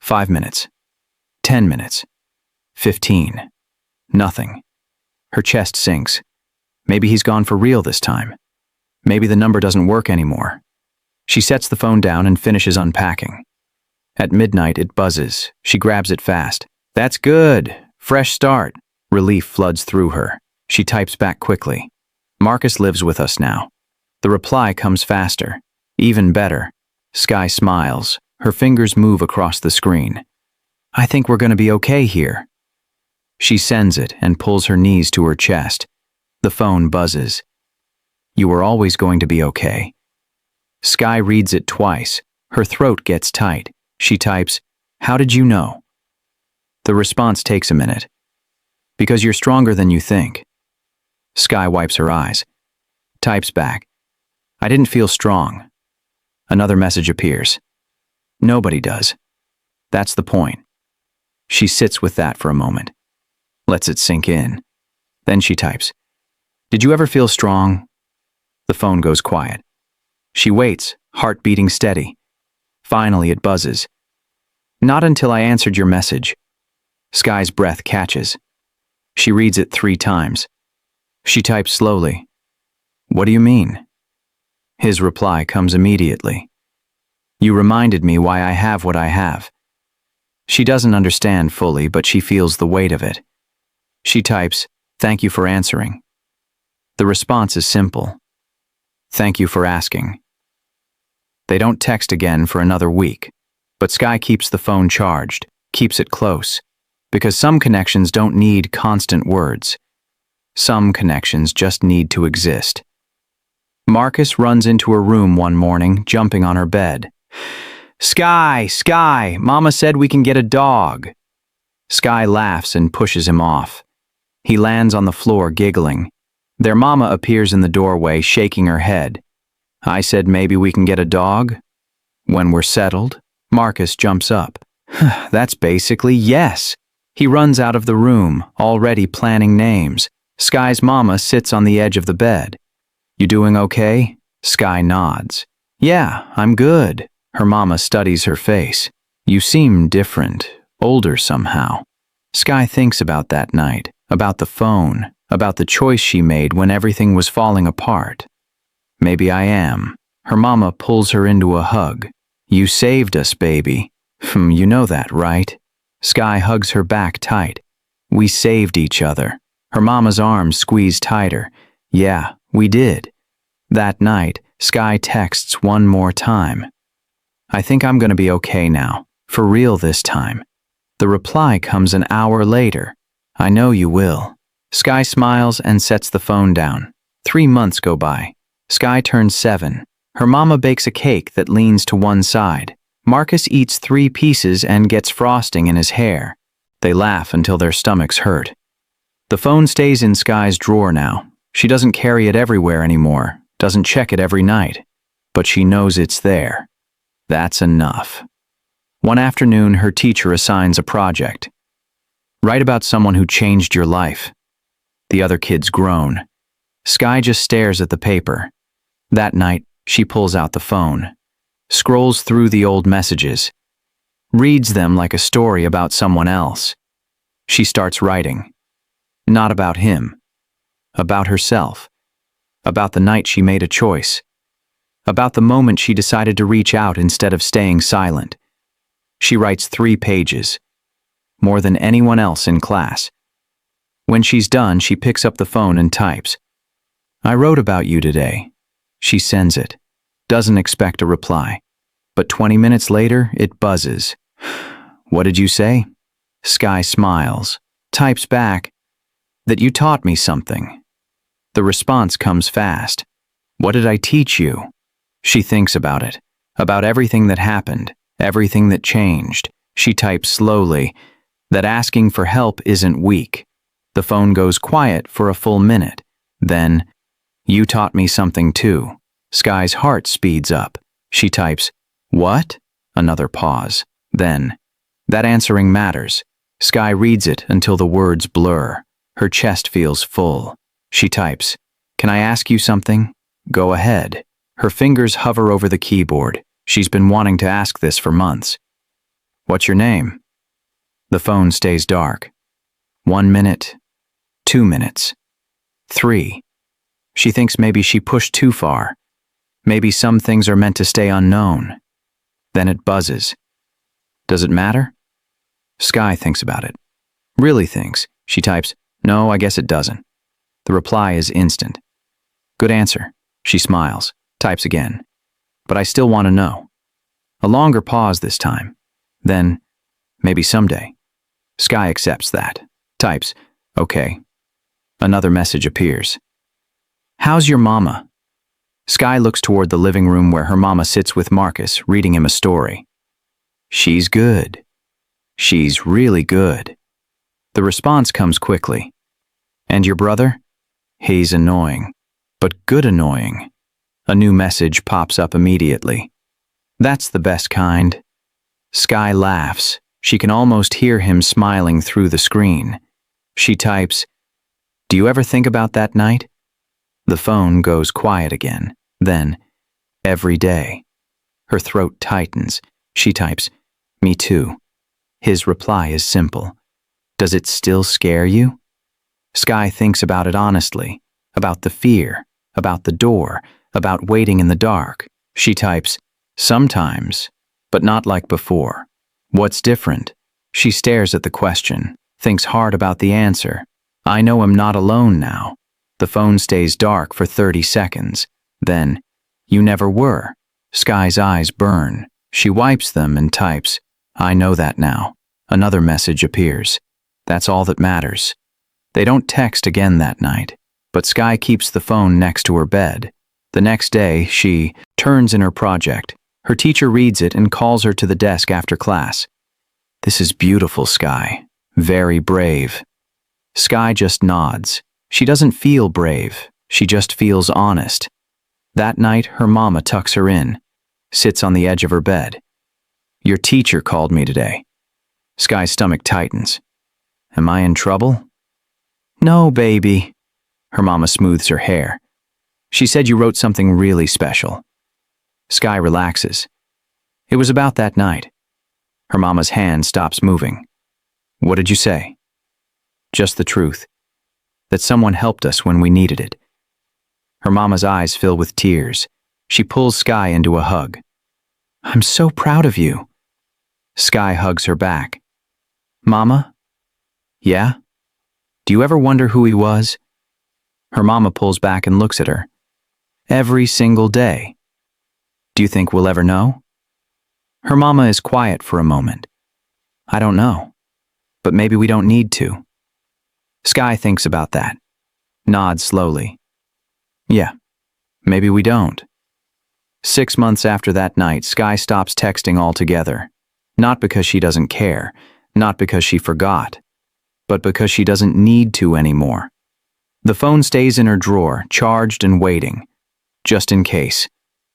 5 minutes. 10 minutes. 15. Nothing. Her chest sinks. Maybe he's gone for real this time. Maybe the number doesn't work anymore. She sets the phone down and finishes unpacking. At midnight, it buzzes. She grabs it fast. That's good. Fresh start. Relief floods through her. She types back quickly. Marcus lives with us now. The reply comes faster. Even better. Sky smiles. Her fingers move across the screen. I think we're going to be okay here. She sends it and pulls her knees to her chest. The phone buzzes. You were always going to be okay. Sky reads it twice. Her throat gets tight. She types, How did you know? The response takes a minute. Because you're stronger than you think. Sky wipes her eyes. Types back. I didn't feel strong. Another message appears. Nobody does. That's the point. She sits with that for a moment, lets it sink in. Then she types, "Did you ever feel strong?" The phone goes quiet. She waits, heart beating steady. Finally, it buzzes. "Not until I answered your message." Sky's breath catches. She reads it 3 times. She types slowly, "What do you mean?" His reply comes immediately. "You reminded me why I have what I have." She doesn't understand fully, but she feels the weight of it. She types, "Thank you for answering." The response is simple. "Thank you for asking." They don't text again for another week, but Sky keeps the phone charged, keeps it close, because some connections don't need constant words. Some connections just need to exist. Marcus runs into her room one morning, jumping on her bed. "Sky, Sky, Mama said we can get a dog." Sky laughs and pushes him off. He lands on the floor, giggling. Their mama appears in the doorway, shaking her head. "I said maybe we can get a dog? When we're settled?" Marcus jumps up. "That's basically yes." He runs out of the room, already planning names. Sky's mama sits on the edge of the bed. "You doing okay?" Sky nods. "Yeah, I'm good." Her mama studies her face. "You seem different, older somehow." Sky thinks about that night, about the phone, about the choice she made when everything was falling apart. "Maybe I am." Her mama pulls her into a hug. "You saved us, baby." You know that, right?" Sky hugs her back tight. "We saved each other." Her mama's arms squeeze tighter. "Yeah, we did." That night, Sky texts one more time. "I think I'm gonna be okay now. For real this time." The reply comes an hour later. "I know you will." Sky smiles and sets the phone down. 3 months go by. Sky turns 7. Her mama bakes a cake that leans to one side. Marcus eats 3 pieces and gets frosting in his hair. They laugh until their stomachs hurt. The phone stays in Sky's drawer now. She doesn't carry it everywhere anymore, doesn't check it every night. But she knows it's there. That's enough. One afternoon, her teacher assigns a project. "Write about someone who changed your life." The other kids groan. Sky just stares at the paper. That night, she pulls out the phone, scrolls through the old messages, reads them like a story about someone else. She starts writing. Not about him. About herself. About the night she made a choice. About the moment she decided to reach out instead of staying silent. She writes 3 pages. More than anyone else in class. When she's done, she picks up the phone and types, "I wrote about you today." She sends it. Doesn't expect a reply. But 20 minutes later, it buzzes. "What did you say?" Sky smiles. Types back, "That you taught me something." The response comes fast. "What did I teach you?" She thinks about it. About everything that happened. Everything that changed. She types slowly, that asking for help isn't weak. The phone goes quiet for a full minute. Then, "You taught me something too." Sky's heart speeds up. She types, "What?" Another pause. Then, "That answering matters." Sky reads it until the words blur. Her chest feels full. She types, "Can I ask you something?" "Go ahead." Her fingers hover over the keyboard. She's been wanting to ask this for months. "What's your name?" The phone stays dark. 1 minute, 2 minutes, 3. She thinks maybe she pushed too far. Maybe some things are meant to stay unknown. Then it buzzes. Does it matter? Sky thinks about it. Really thinks. She types, "No, I guess it doesn't." The reply is instant. "Good answer." She smiles, types again. "But I still want to know." A longer pause this time. Then, "Maybe someday." Sky accepts that. Types, "Okay." Another message appears. "How's your mama?" Sky looks toward the living room where her mama sits with Marcus, reading him a story. "She's good. She's really good." The response comes quickly. "And your brother?" "He's annoying, but good annoying." A new message pops up immediately. "That's the best kind." Sky laughs. She can almost hear him smiling through the screen. She types, "Do you ever think about that night?" The phone goes quiet again. Then, "Every day." Her throat tightens. She types, "Me too." His reply is simple. "Does it still scare you?" Sky thinks about it honestly, about the fear, about the door, about waiting in the dark. She types, "Sometimes, but not like before." What's different? She stares at the question, thinks hard about the answer. I know I'm not alone now. The phone stays dark for 30 seconds. Then, "You never were." Sky's eyes burn. She wipes them and types, "I know that now." Another message appears. That's all that matters. They don't text again that night, but Sky keeps the phone next to her bed. The next day, she turns in her project. Her teacher reads it and calls her to the desk after class. "This is beautiful, Sky. Very brave." Sky just nods. She doesn't feel brave. She just feels honest. That night, her mama tucks her in, sits on the edge of her bed. "Your teacher called me today." Sky's stomach tightens. "Am I in trouble?" "No, baby." Her mama smooths her hair. "She said you wrote something really special." Sky relaxes. "It was about that night." Her mama's hand stops moving. "What did you say?" "Just the truth. That someone helped us when we needed it." Her mama's eyes fill with tears. She pulls Sky into a hug. "I'm so proud of you." Sky hugs her back. "Mama?" "Yeah? Do you ever wonder who he was?" Her mama pulls back and looks at her. "Every single day." "Do you think we'll ever know?" Her mama is quiet for a moment. "I don't know. But maybe we don't need to." Sky thinks about that. Nods slowly. "Yeah, maybe we don't." 6 months after that night, Sky stops texting altogether. Not because she doesn't care, not because she forgot, but because she doesn't need to anymore. The phone stays in her drawer, charged and waiting, just in case.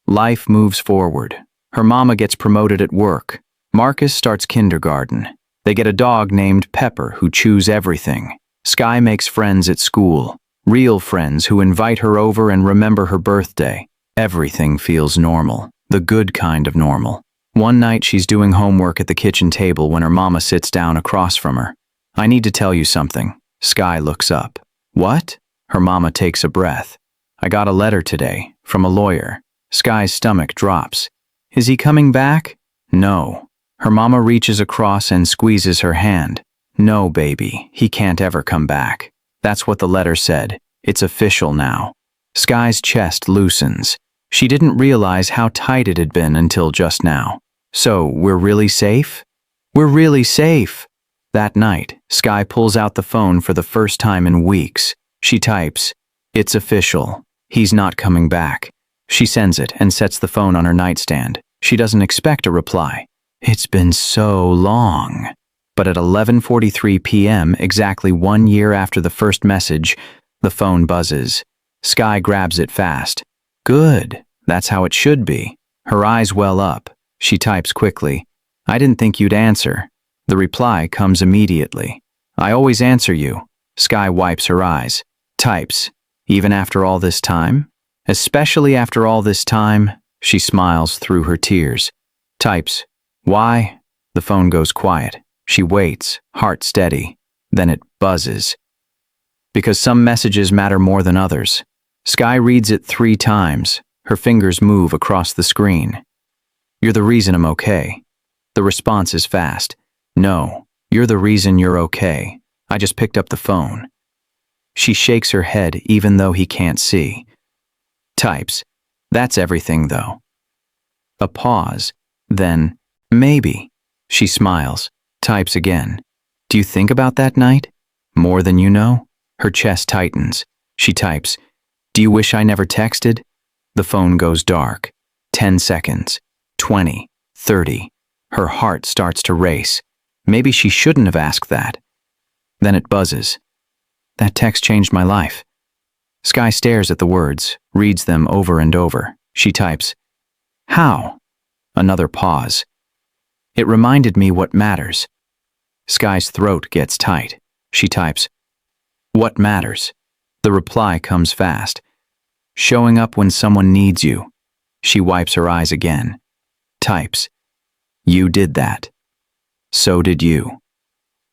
Life moves forward. Her mama gets promoted at work. Marcus starts kindergarten. They get a dog named Pepper who chews everything. Sky makes friends at school. Real friends who invite her over and remember her birthday. Everything feels normal. The good kind of normal. One night she's doing homework at the kitchen table when her mama sits down across from her. "I need to tell you something." Sky looks up. "What?" Her mama takes a breath. "I got a letter today, from a lawyer." Sky's stomach drops. "Is he coming back?" "No." Her mama reaches across and squeezes her hand. "No, baby, he can't ever come back. That's what the letter said. It's official now." Sky's chest loosens. She didn't realize how tight it had been until just now. "So, we're really safe?" "We're really safe." That night, Sky pulls out the phone for the first time in weeks. She types, "It's official. He's not coming back." She sends it and sets the phone on her nightstand. She doesn't expect a reply. It's been so long. But at 11:43 p.m., exactly 1 year after the first message, the phone buzzes. Sky grabs it fast. "Good. That's how it should be." Her eyes well up. She types quickly, "I didn't think you'd answer." The reply comes immediately. "I always answer you." Sky wipes her eyes. Types, "Even after all this time?" "Especially after all this time." She smiles through her tears. Types, "Why?" The phone goes quiet. She waits, heart steady. Then it buzzes. Because some messages matter more than others. Sky reads it 3 times. Her fingers move across the screen. "You're the reason I'm okay." The response is fast. "No, you're the reason you're okay. I just picked up the phone." She shakes her head even though he can't see. Types, "That's everything though." A pause. Then, "Maybe." She smiles. Types again. "Do you think about that night? More than you know?" Her chest tightens. She types, "Do you wish I never texted?" The phone goes dark. 10 seconds. 20. 30. Her heart starts to race. Maybe she shouldn't have asked that. Then it buzzes. "That text changed my life." Sky stares at the words, reads them over and over. She types, "How?" Another pause. "It reminded me what matters." Sky's throat gets tight. She types, "What matters?" The reply comes fast. "Showing up when someone needs you." She wipes her eyes again. Types, "You did that. So did you."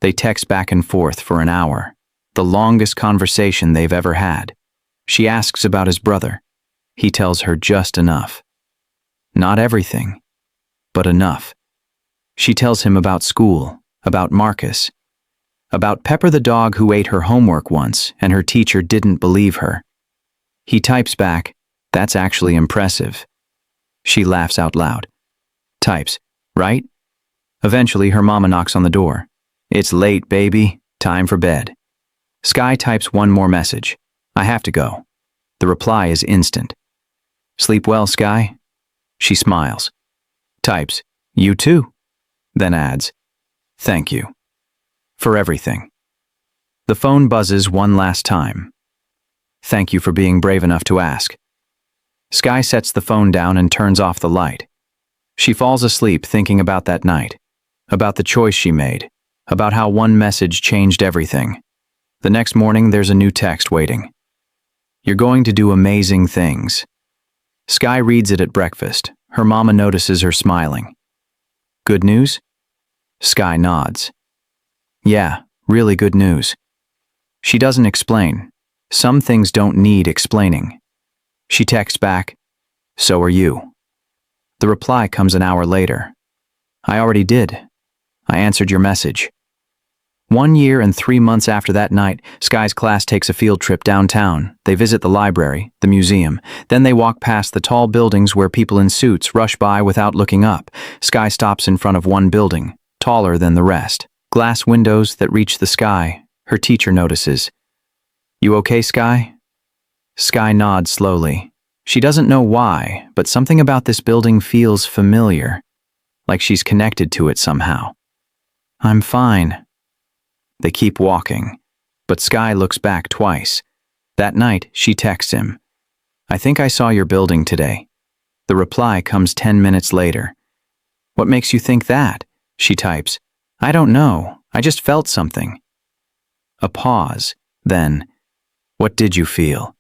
They text back and forth for an hour, the longest conversation they've ever had. She asks about his brother. He tells her just enough. Not everything, but enough. She tells him about school, about Marcus, about Pepper the dog who ate her homework once and her teacher didn't believe her. He types back, "That's actually impressive." She laughs out loud. Types, "Right?" Eventually, her mama knocks on the door. "It's late, baby. Time for bed." Sky types one more message. "I have to go." The reply is instant. "Sleep well, Sky?" She smiles. Types, "You too." Then adds, "Thank you. For everything." The phone buzzes one last time. "Thank you for being brave enough to ask." Sky sets the phone down and turns off the light. She falls asleep thinking about that night, about the choice she made, about how one message changed everything. The next morning, there's a new text waiting. "You're going to do amazing things." Sky reads it at breakfast. Her mama notices her smiling. "Good news?" Sky nods. "Yeah, really good news." She doesn't explain. Some things don't need explaining. She texts back, "So are you." The reply comes an hour later. "I already did. I answered your message." 1 year and 3 months after that night, Sky's class takes a field trip downtown. They visit the library, the museum. Then they walk past the tall buildings where people in suits rush by without looking up. Sky stops in front of one building, taller than the rest. Glass windows that reach the sky. Her teacher notices. "You okay, Sky?" Sky nods slowly. She doesn't know why, but something about this building feels familiar, like she's connected to it somehow. "I'm fine." They keep walking, but Sky looks back twice. That night, she texts him, "I think I saw your building today." The reply comes 10 minutes later. "What makes you think that?" She types, "I don't know. I just felt something." A pause. Then, "What did you feel?"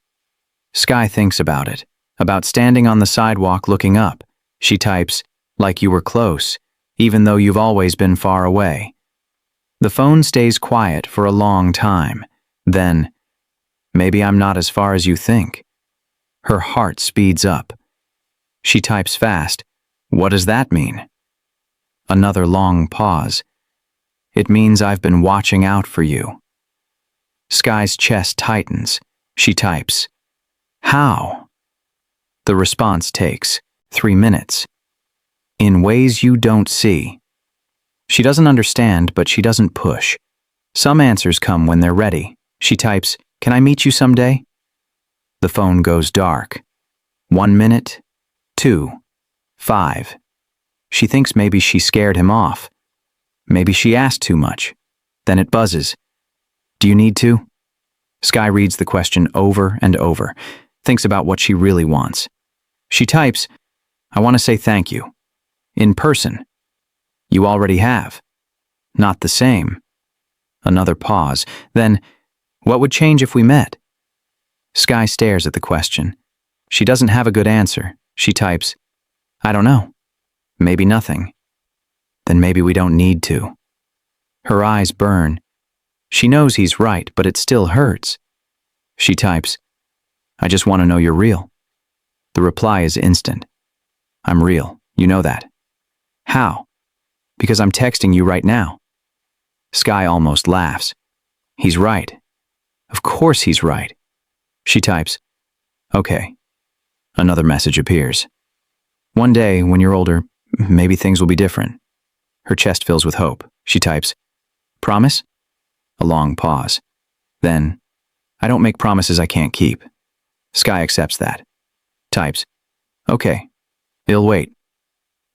Sky thinks about it, about standing on the sidewalk looking up. She types, "Like you were close, even though you've always been far away." The phone stays quiet for a long time. Then, "Maybe I'm not as far as you think." Her heart speeds up. She types fast, "What does that mean?" Another long pause. "It means I've been watching out for you." Sky's chest tightens. She types, "How?" The response takes 3 minutes. "In ways you don't see." She doesn't understand, but she doesn't push. Some answers come when they're ready. She types, "Can I meet you someday?" The phone goes dark. 1 minute, 2, 5. She thinks maybe she scared him off. Maybe she asked too much. Then it buzzes. "Do you need to?" Sky reads the question over and over, thinks about what she really wants. She types, "I want to say thank you. In person." "You already have." "Not the same." Another pause. Then, "What would change if we met?" Sky stares at the question. She doesn't have a good answer. She types, "I don't know. Maybe nothing." "Then maybe we don't need to." Her eyes burn. She knows he's right, but it still hurts. She types, "I just want to know you're real." The reply is instant. "I'm real. You know that." "How?" "Because I'm texting you right now." Sky almost laughs. He's right. Of course he's right. She types, "Okay." Another message appears. "One day, when you're older, maybe things will be different." Her chest fills with hope. She types, "Promise?" A long pause. Then, "I don't make promises I can't keep." Sky accepts that. Types, "Okay, I'll wait."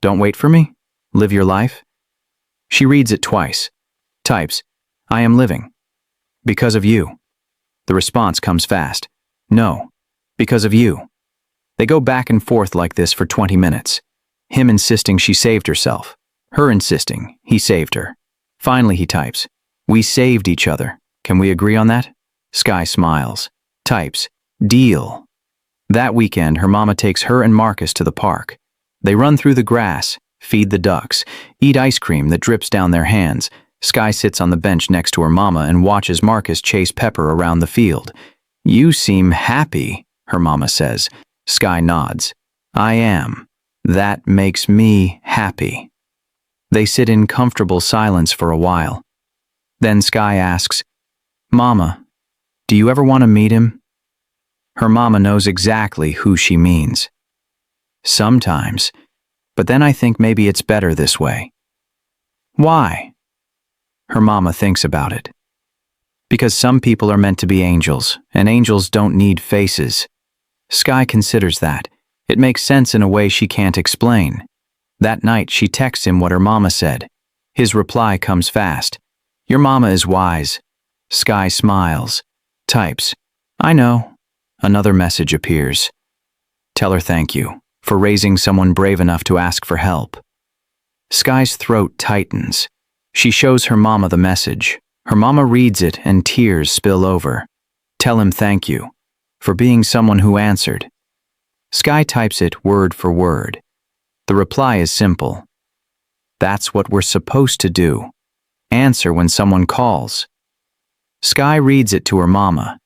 "Don't wait for me? Live your life?" She reads it twice. Types, "I am living. Because of you." The response comes fast. "No, because of you." They go back and forth like this for 20 minutes. Him insisting she saved herself. Her insisting he saved her. Finally, he types, "We saved each other. Can we agree on that?" Sky smiles. Types, "Deal." That weekend, her mama takes her and Marcus to the park. They run through the grass, feed the ducks, eat ice cream that drips down their hands. Sky sits on the bench next to her mama and watches Marcus chase Pepper around the field. "You seem happy," her mama says. Sky nods. "I am. That makes me happy." They sit in comfortable silence for a while. Then Sky asks, "Mama, do you ever want to meet him?" Her mama knows exactly who she means. "Sometimes, but then I think maybe it's better this way." "Why?" Her mama thinks about it. "Because some people are meant to be angels, and angels don't need faces." Sky considers that. It makes sense in a way she can't explain. That night, she texts him what her mama said. His reply comes fast. "Your mama is wise." Sky smiles. Types, "I know." Another message appears. "Tell her thank you for raising someone brave enough to ask for help." Sky's throat tightens. She shows her mama the message. Her mama reads it and tears spill over. "Tell him thank you for being someone who answered." Sky types it word for word. The reply is simple. "That's what we're supposed to do. Answer when someone calls." Sky reads it to her mama.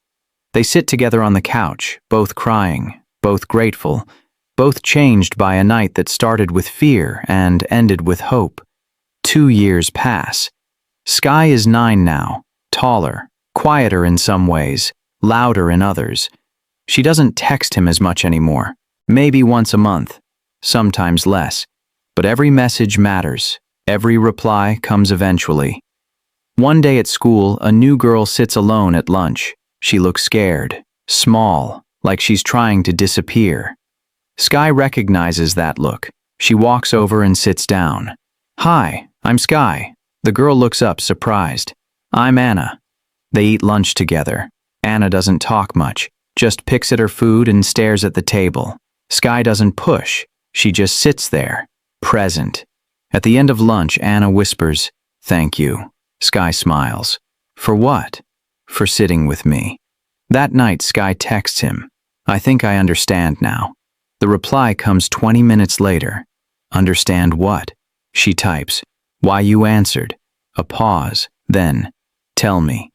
They sit together on the couch, both crying, both grateful, both changed by a night that started with fear and ended with hope. 2 years pass. Sky is 9 now, taller, quieter in some ways, louder in others. She doesn't text him as much anymore, maybe once a month, sometimes less. But every message matters. Every reply comes eventually. One day at school, a new girl sits alone at lunch. She looks scared, small, like she's trying to disappear. Sky recognizes that look. She walks over and sits down. "Hi, I'm Sky." The girl looks up, surprised. "I'm Anna." They eat lunch together. Anna doesn't talk much, just picks at her food and stares at the table. Sky doesn't push. She just sits there, present. At the end of lunch, Anna whispers, "Thank you." Sky smiles. "For what?" "For sitting with me." That night, Sky texts him, "I think I understand now." The reply comes 20 minutes later. "Understand what?" She types, "Why you answered." A pause, then, "Tell me."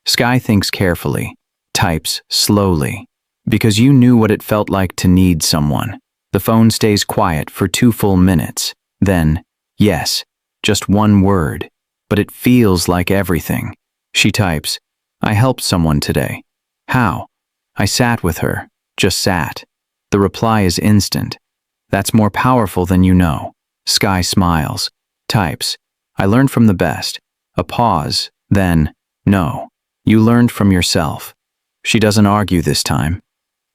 Sky thinks carefully, types slowly. "Because you knew what it felt like to need someone." The phone stays quiet for 2 full minutes. Then, "Yes," just one word, but it feels like everything. She types, "I helped someone today." "How?" "I sat with her, just sat." The reply is instant. "That's more powerful than you know." Sky smiles, types, "I learned from the best." A pause, then, "No, you learned from yourself." She doesn't argue this time.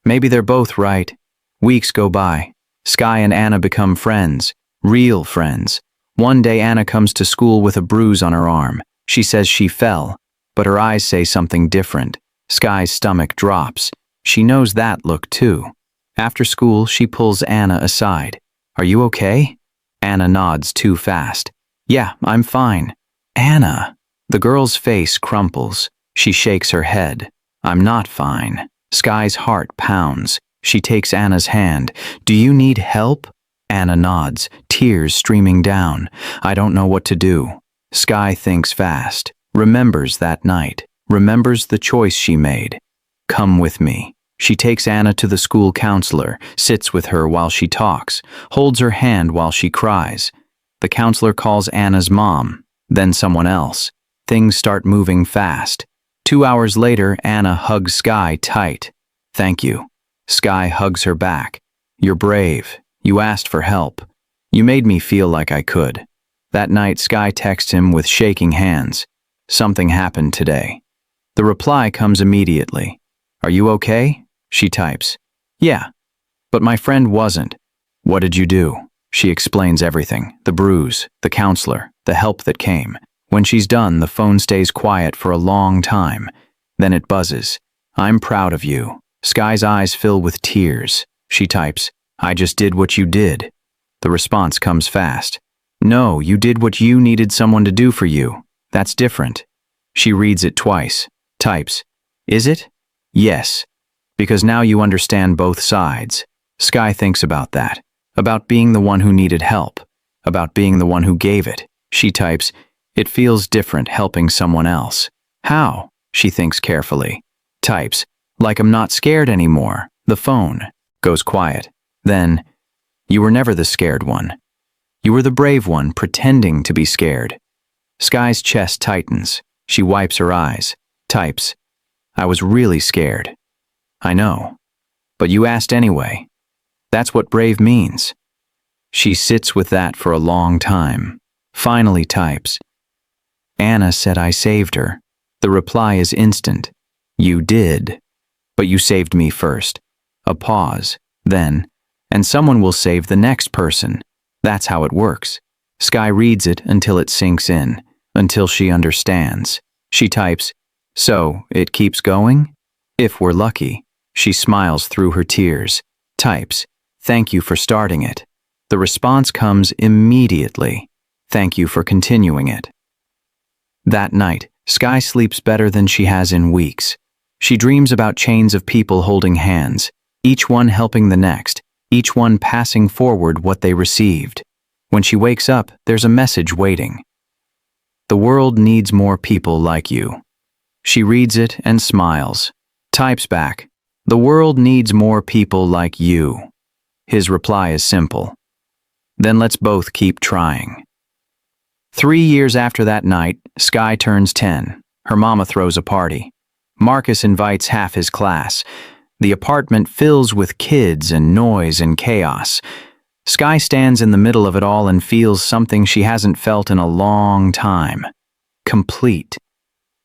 Maybe they're both right. Weeks go by. Sky and Anna become friends, real friends. One day Anna comes to school with a bruise on her arm. She says she fell, but her eyes say something different. Sky's stomach drops. She knows that look too. After school, she pulls Anna aside. "Are you okay?" Anna nods too fast. "Yeah, I'm fine." "Anna." The girl's face crumples. She shakes her head. "I'm not fine." Sky's heart pounds. She takes Anna's hand. "Do you need help?" Anna nods, tears streaming down. "I don't know what to do." Sky thinks fast, remembers that night, remembers the choice she made. "Come with me." She takes Anna to the school counselor, sits with her while she talks, holds her hand while she cries. The counselor calls Anna's mom, then someone else. Things start moving fast. 2 hours later, Anna hugs Sky tight. "Thank you." Sky hugs her back. "You're brave. You asked for help. You made me feel like I could." That night, Sky texts him with shaking hands. "Something happened today." The reply comes immediately. "Are you okay?" She types, "Yeah, but my friend wasn't." "What did you do?" She explains everything, the bruise, the counselor, the help that came. When she's done, the phone stays quiet for a long time. Then it buzzes. "I'm proud of you." Sky's eyes fill with tears. She types, "I just did what you did." The response comes fast. "No, you did what you needed someone to do for you." That's different. She reads it twice. Types. Is it? Yes. Because now you understand both sides. Sky thinks about that. About being the one who needed help. About being the one who gave it. She types. It feels different helping someone else. How? She thinks carefully. Types. Like I'm not scared anymore. The phone goes quiet. Then, you were never the scared one. You were the brave one pretending to be scared. Sky's chest tightens. She wipes her eyes. Types. I was really scared. I know. But you asked anyway. That's what brave means. She sits with that for a long time. Finally types. Anna said I saved her. The reply is instant. You did. But you saved me first. A pause. Then. And someone will save the next person. That's how it works. Sky reads it until it sinks in. Until she understands. She types. So, it keeps going? If we're lucky. She smiles through her tears. Types. Thank you for starting it. The response comes immediately. Thank you for continuing it. That night, Sky sleeps better than she has in weeks. She dreams about chains of people holding hands, each one helping the next, each one passing forward what they received. When she wakes up, there's a message waiting. The world needs more people like you. She reads it and smiles. Types back. The world needs more people like you. His reply is simple. Then let's both keep trying. 3 years after that night, Sky turns 10. Her mama throws a party. Marcus invites half his class. The apartment fills with kids and noise and chaos. Sky stands in the middle of it all and feels something she hasn't felt in a long time. Complete.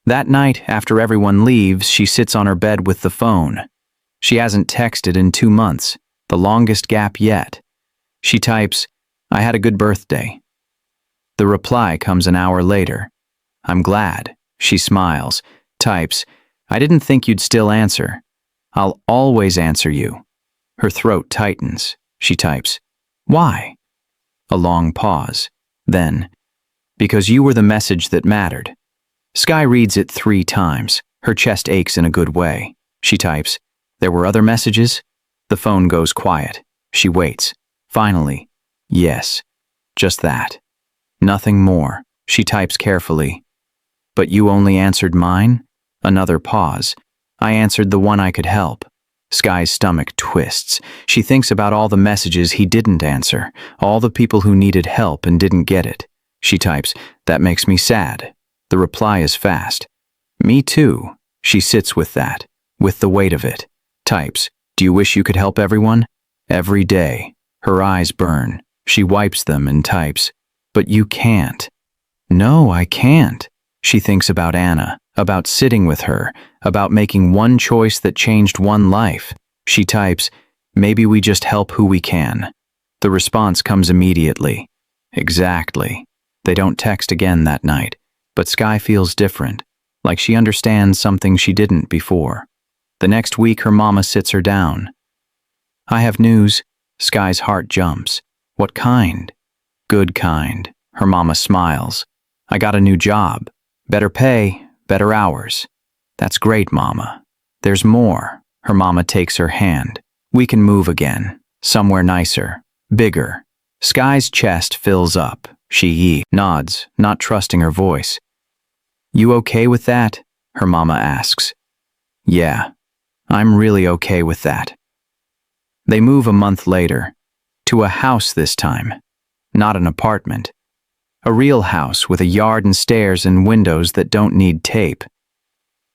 That night, after everyone leaves, she sits on her bed with the phone. She hasn't texted in 2 months, the longest gap yet. She types, I had a good birthday. The reply comes an hour later. I'm glad. She smiles. Types, I didn't think you'd still answer. I'll always answer you. Her throat tightens. She types, why? A long pause. Then, because you were the message that mattered. Sky reads it 3 times. Her chest aches in a good way. She types, there were other messages? The phone goes quiet. She waits. Finally, yes. Just that. Nothing more. She types carefully. But you only answered mine? Another pause. I answered the one I could help. Sky's stomach twists. She thinks about all the messages he didn't answer, all the people who needed help and didn't get it. She types, that makes me sad. The reply is fast. Me too. She sits with that, with the weight of it. Types, do you wish you could help everyone? Every day. Her eyes burn. She wipes them and types, but you can't. No, I can't. She thinks about Anna, about sitting with her, about making one choice that changed one life. She types, maybe we just help who we can. The response comes immediately. Exactly. They don't text again that night, but Sky feels different, like she understands something she didn't before. The next week her mama sits her down. I have news. Sky's heart jumps. What kind? Good kind. Her mama smiles. I got a new job. Better pay, better hours. That's great, Mama. There's more. Her mama takes her hand. We can move again. Somewhere nicer. Bigger. Sky's chest fills up. She nods, not trusting her voice. You okay with that? Her mama asks. Yeah, I'm really okay with that. They move a month later. To a house this time. Not an apartment. A real house with a yard and stairs and windows that don't need tape.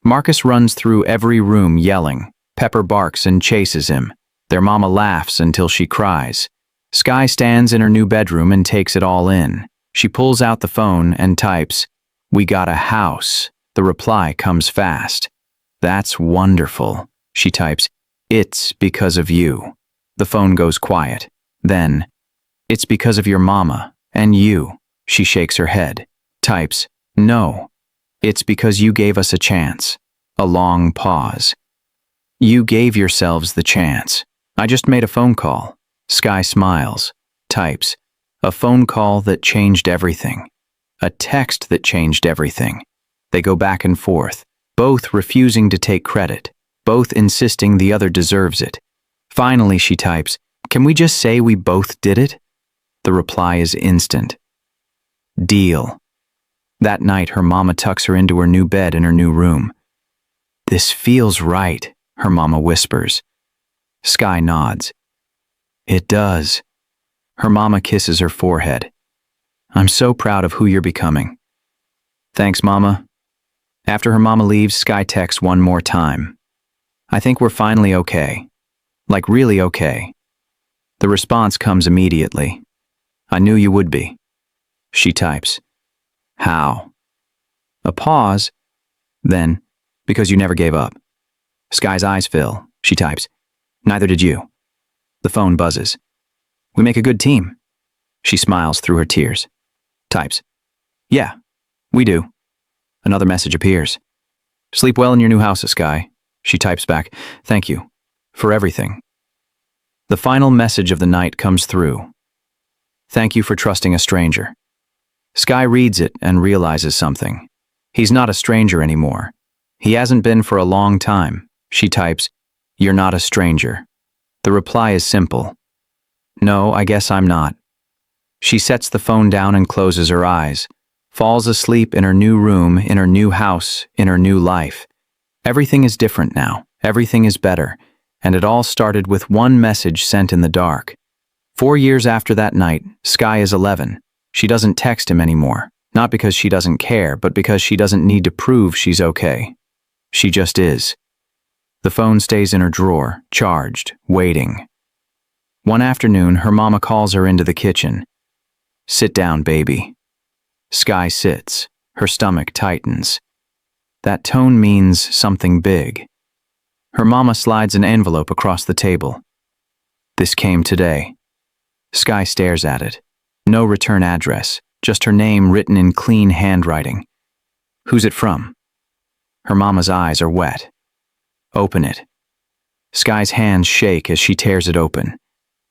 Marcus runs through every room yelling. Pepper barks and chases him. Their mama laughs until she cries. Sky stands in her new bedroom and takes it all in. She pulls out the phone and types, we got a house. The reply comes fast. That's wonderful. She types, it's because of you. The phone goes quiet. Then, it's because of your mama and you. She shakes her head. Types, no. It's because you gave us a chance. A long pause. You gave yourselves the chance. I just made a phone call. Sky smiles. Types, a phone call that changed everything. A text that changed everything. They go back and forth, both refusing to take credit, both insisting the other deserves it. Finally, she types, "Can we just say we both did it?" The reply is instant. Deal. That night, her mama tucks her into her new bed in her new room. "This feels right," her mama whispers. Sky nods. "It does." Her mama kisses her forehead. "I'm so proud of who you're becoming." "Thanks, Mama." After her mama leaves, Sky texts one more time. "I think we're finally okay. Like really okay." The response comes immediately. "I knew you would be." She types. "How?" A pause. Then, "Because you never gave up." Sky's eyes fill. She types. "Neither did you." The phone buzzes. "We make a good team." She smiles through her tears. Types. "Yeah, we do." Another message appears. "Sleep well in your new house, Sky." She types back. "Thank you. For everything." The final message of the night comes through. "Thank you for trusting a stranger." Sky reads it and realizes something. He's not a stranger anymore. He hasn't been for a long time. She types, "You're not a stranger." The reply is simple. "No, I guess I'm not." She sets the phone down and closes her eyes, falls asleep in her new room, in her new house, in her new life. Everything is different now. Everything is better. And it all started with one message sent in the dark. 4 years after that night, Sky is 11. She doesn't text him anymore. Not because she doesn't care, but because she doesn't need to prove she's okay. She just is. The phone stays in her drawer, charged, waiting. One afternoon, her mama calls her into the kitchen. "Sit down, baby." Sky sits. Her stomach tightens. That tone means something big. Her mama slides an envelope across the table. "This came today." Sky stares at it. No return address, just her name written in clean handwriting. "Who's it from?" Her mama's eyes are wet. "Open it." Sky's hands shake as she tears it open.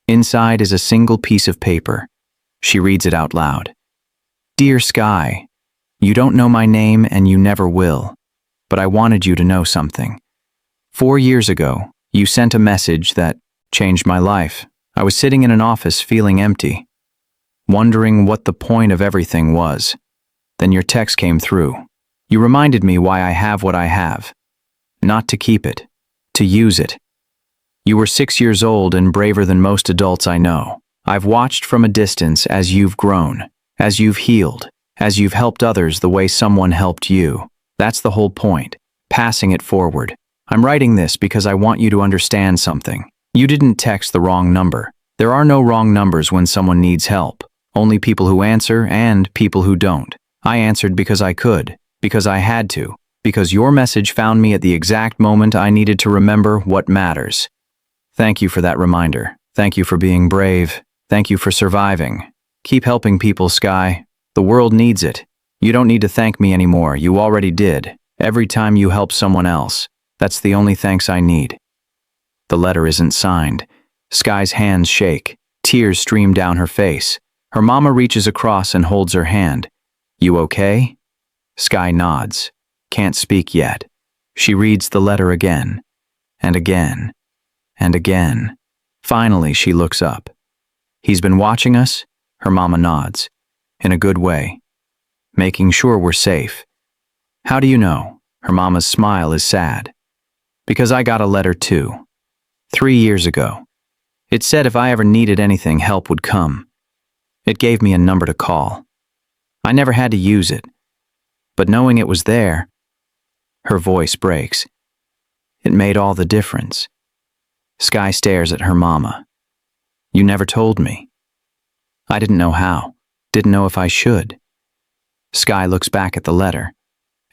Inside is a single piece of paper. She reads it out loud. "Dear Sky, you don't know my name and you never will, but I wanted you to know something. 4 years ago, you sent a message that changed my life. I was sitting in an office feeling empty, wondering what the point of everything was. Then your text came through. You reminded me why I have what I have. Not to keep it, to use it. You were 6 years old and braver than most adults I know. I've watched from a distance as you've grown, as you've healed, as you've helped others the way someone helped you. That's the whole point, passing it forward. I'm writing this because I want you to understand something. You didn't text the wrong number. There are no wrong numbers when someone needs help. Only people who answer and people who don't. I answered because I could, because I had to, because your message found me at the exact moment I needed to remember what matters. Thank you for that reminder. Thank you for being brave. Thank you for surviving. Keep helping people, Sky. The world needs it. You don't need to thank me anymore. You already did. Every time you help someone else. That's the only thanks I need." The letter isn't signed. Sky's hands shake. Tears stream down her face. Her mama reaches across and holds her hand. "You okay?" Sky nods. Can't speak yet. She reads the letter again, and again, and again. Finally, she looks up. "He's been watching us?" Her mama nods. "In a good way. Making sure we're safe." "How do you know?" Her mama's smile is sad. "Because I got a letter too. 3 years ago. It said if I ever needed anything, help would come. It gave me a number to call. I never had to use it. But knowing it was there," her voice breaks, "it made all the difference." Sky stares at her mama. "You never told me." "I didn't know how. Didn't know if I should." Sky looks back at the letter,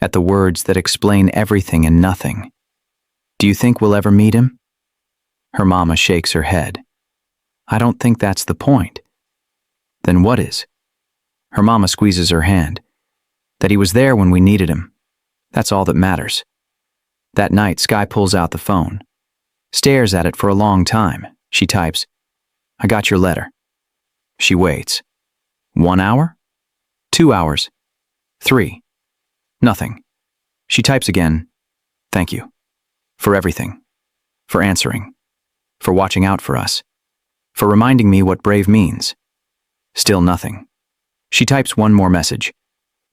at the words that explain everything and nothing. "Do you think we'll ever meet him?" Her mama shakes her head. "I don't think that's the point." "Then what is?" Her mama squeezes her hand. "That he was there when we needed him. That's all that matters." That night, Sky pulls out the phone, stares at it for a long time. She types, "I got your letter." She waits. 1 hour? 2 hours? 3. Nothing. She types again. Thank you. For everything. For answering. For watching out for us. For reminding me what brave means. Still nothing. She types one more message.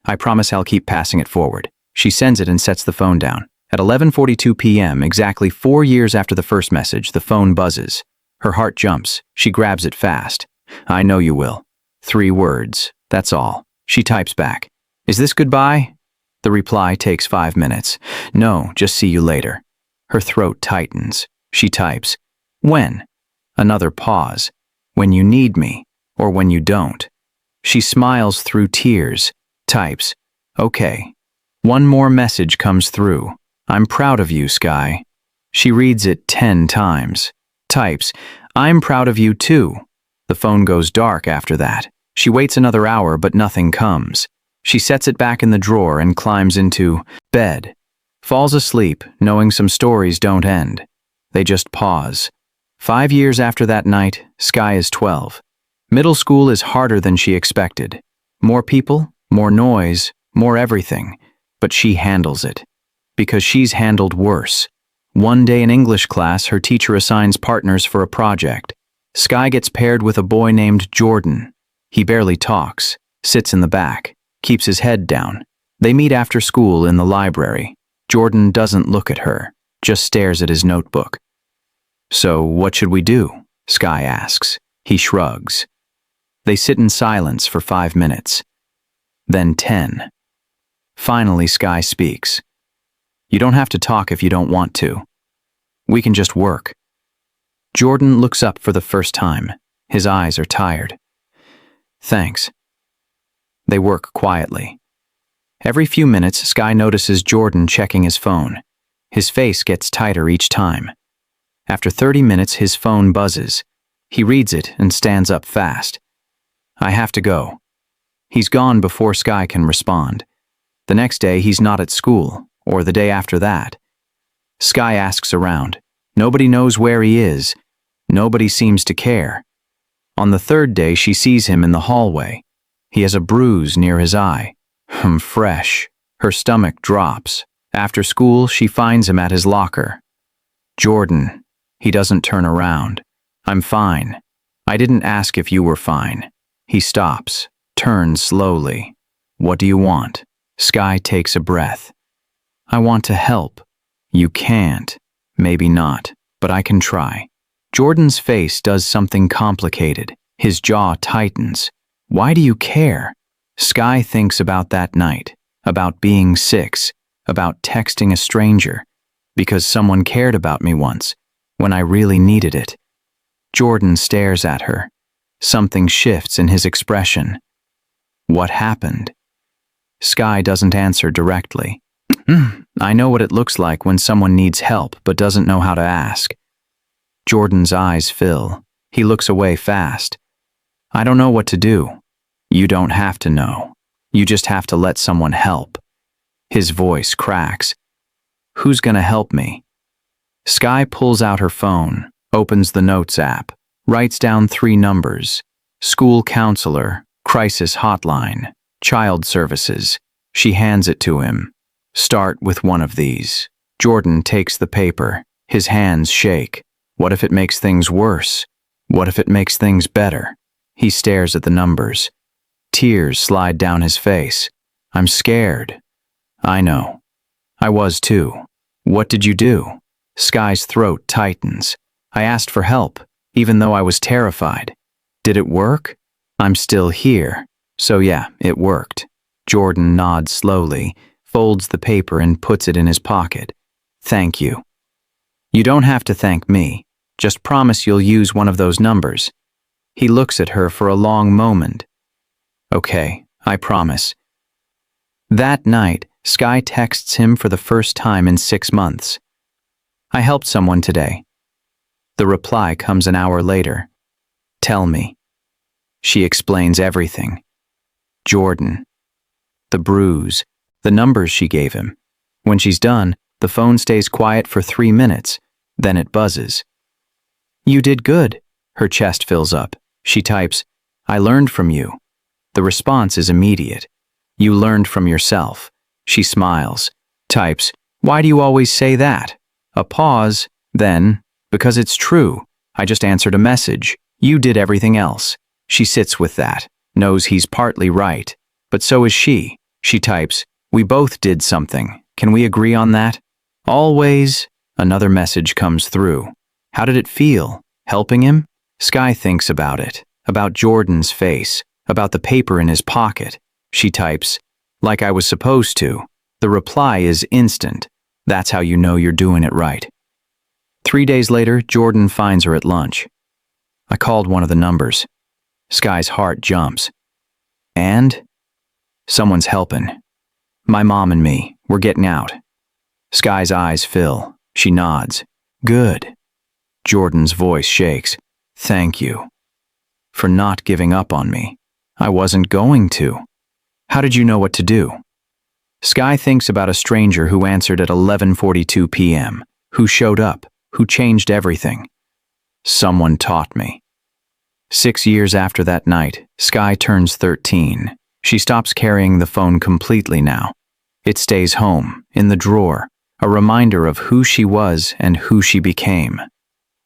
I promise I'll keep passing it forward. She sends it and sets the phone down. At 11:42 p.m., exactly 4 years after the first message, the phone buzzes. Her heart jumps. She grabs it fast. I know you will. 3 words. That's all. She types back. Is this goodbye? The reply takes 5 minutes. No, just see you later. Her throat tightens. She types. When? Another pause. When you need me, or when you don't. She smiles through tears. Types. Okay. One more message comes through. I'm proud of you, Sky. She reads it 10 times. Types. I'm proud of you too. The phone goes dark after that. She waits another hour, but nothing comes. She sets it back in the drawer and climbs into bed. Falls asleep, knowing some stories don't end. They just pause. 5 years after that night, Sky is 12. Middle school is harder than she expected. More people, more noise, more everything. But she handles it. Because she's handled worse. One day in English class, her teacher assigns partners for a project. Sky gets paired with a boy named Jordan. He barely talks, sits in the back, keeps his head down. They meet after school in the library. Jordan doesn't look at her, just stares at his notebook. So, what should we do? Sky asks. He shrugs. They sit in silence for 5 minutes. Then 10. Finally, Sky speaks. You don't have to talk if you don't want to. We can just work. Jordan looks up for the first time. His eyes are tired. Thanks. They work quietly. Every few minutes, Sky notices Jordan checking his phone. His face gets tighter each time. After 30 minutes, his phone buzzes. He reads it and stands up fast. I have to go. He's gone before Sky can respond. The next day, he's not at school, or the day after that. Sky asks around. Nobody knows where he is. Nobody seems to care. On the 3rd day, she sees him in the hallway. He has a bruise near his eye. Fresh. Her stomach drops. After school, she finds him at his locker. Jordan. He doesn't turn around. I'm fine. I didn't ask if you were fine. He stops, turns slowly. What do you want? Sky takes a breath. I want to help. You can't. Maybe not, but I can try. Jordan's face does something complicated. His jaw tightens. Why do you care? Sky thinks about that night, about being 6, about texting a stranger, because someone cared about me once, when I really needed it. Jordan stares at her. Something shifts in his expression. What happened? Sky doesn't answer directly. I know what it looks like when someone needs help but doesn't know how to ask. Jordan's eyes fill. He looks away fast. I don't know what to do. You don't have to know. You just have to let someone help. His voice cracks. Who's gonna help me? Sky pulls out her phone, opens the Notes app, writes down 3 numbers. School counselor, crisis hotline, child services. She hands it to him. Start with one of these. Jordan takes the paper. His hands shake. What if it makes things worse? What if it makes things better? He stares at the numbers. Tears slide down his face. I'm scared. I know. I was too. What did you do? Sky's throat tightens. I asked for help, even though I was terrified. Did it work? I'm still here. So yeah, it worked. Jordan nods slowly, folds the paper and puts it in his pocket. Thank you. You don't have to thank me. Just promise you'll use one of those numbers. He looks at her for a long moment. Okay, I promise. That night, Sky texts him for the first time in 6 months. I helped someone today. The reply comes an hour later. Tell me. She explains everything. Jordan. The bruise. The numbers she gave him. When she's done, the phone stays quiet for 3 minutes. Then it buzzes. You did good. Her chest fills up. She types, I learned from you. The response is immediate. You learned from yourself. She smiles. Types, why do you always say that? A pause, then, because it's true. I just answered a message. You did everything else. She sits with that, knows he's partly right. But so is she. She types, we both did something. Can we agree on that? Always. Another message comes through. How did it feel? Helping him? Sky thinks about it, about Jordan's face, about the paper in his pocket. She types, like I was supposed to. The reply is instant. That's how you know you're doing it right. 3 days later, Jordan finds her at lunch. I called one of the numbers. Sky's heart jumps. And? Someone's helping. My mom and me, we're getting out. Sky's eyes fill. She nods. Good. Jordan's voice shakes. Thank you. For not giving up on me. I wasn't going to. How did you know what to do? Sky thinks about a stranger who answered at 11:42 p.m., who showed up, who changed everything. Someone taught me. 6 years after that night, Sky turns 13. She stops carrying the phone completely now. It stays home, in the drawer, a reminder of who she was and who she became.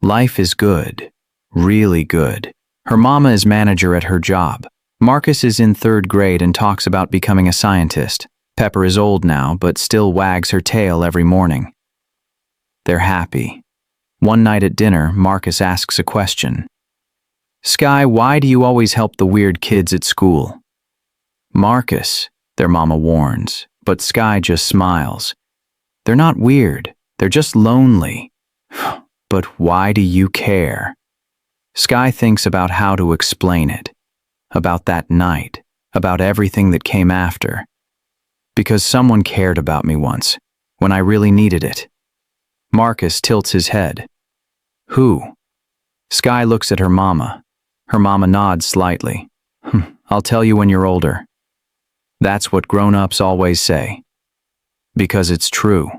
Life is good, really good. Her mama is manager at her job. Marcus is in 3rd grade and talks about becoming a scientist. Pepper is old now, but still wags her tail every morning. They're happy. One night at dinner, Marcus asks a question. Sky, why do you always help the weird kids at school? Marcus, their mama warns, but Sky just smiles. They're not weird, they're just lonely. But why do you care? Sky thinks about how to explain it, about that night, about everything that came after. Because someone cared about me once, when I really needed it. Marcus tilts his head. Who? Sky looks at her mama. Her mama nods slightly. I'll tell you when you're older. That's what grown-ups always say. Because it's true.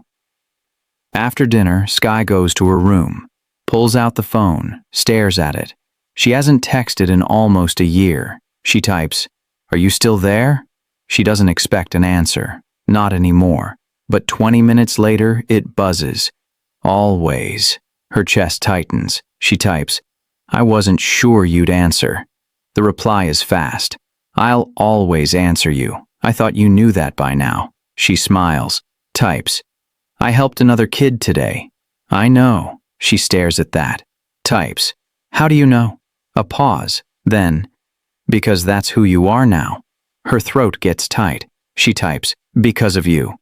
After dinner, Sky goes to her room, pulls out the phone, stares at it. She hasn't texted in almost a year. She types, "Are you still there?" She doesn't expect an answer. Not anymore. But 20 minutes later, it buzzes. Always. Her chest tightens. She types, "I wasn't sure you'd answer." The reply is fast. "I'll always answer you. I thought you knew that by now." She smiles. Types, "I helped another kid today." "I know." She stares at that. Types, "How do you know?" A pause. Then, "Because that's who you are now." Her throat gets tight. She types, "Because of you."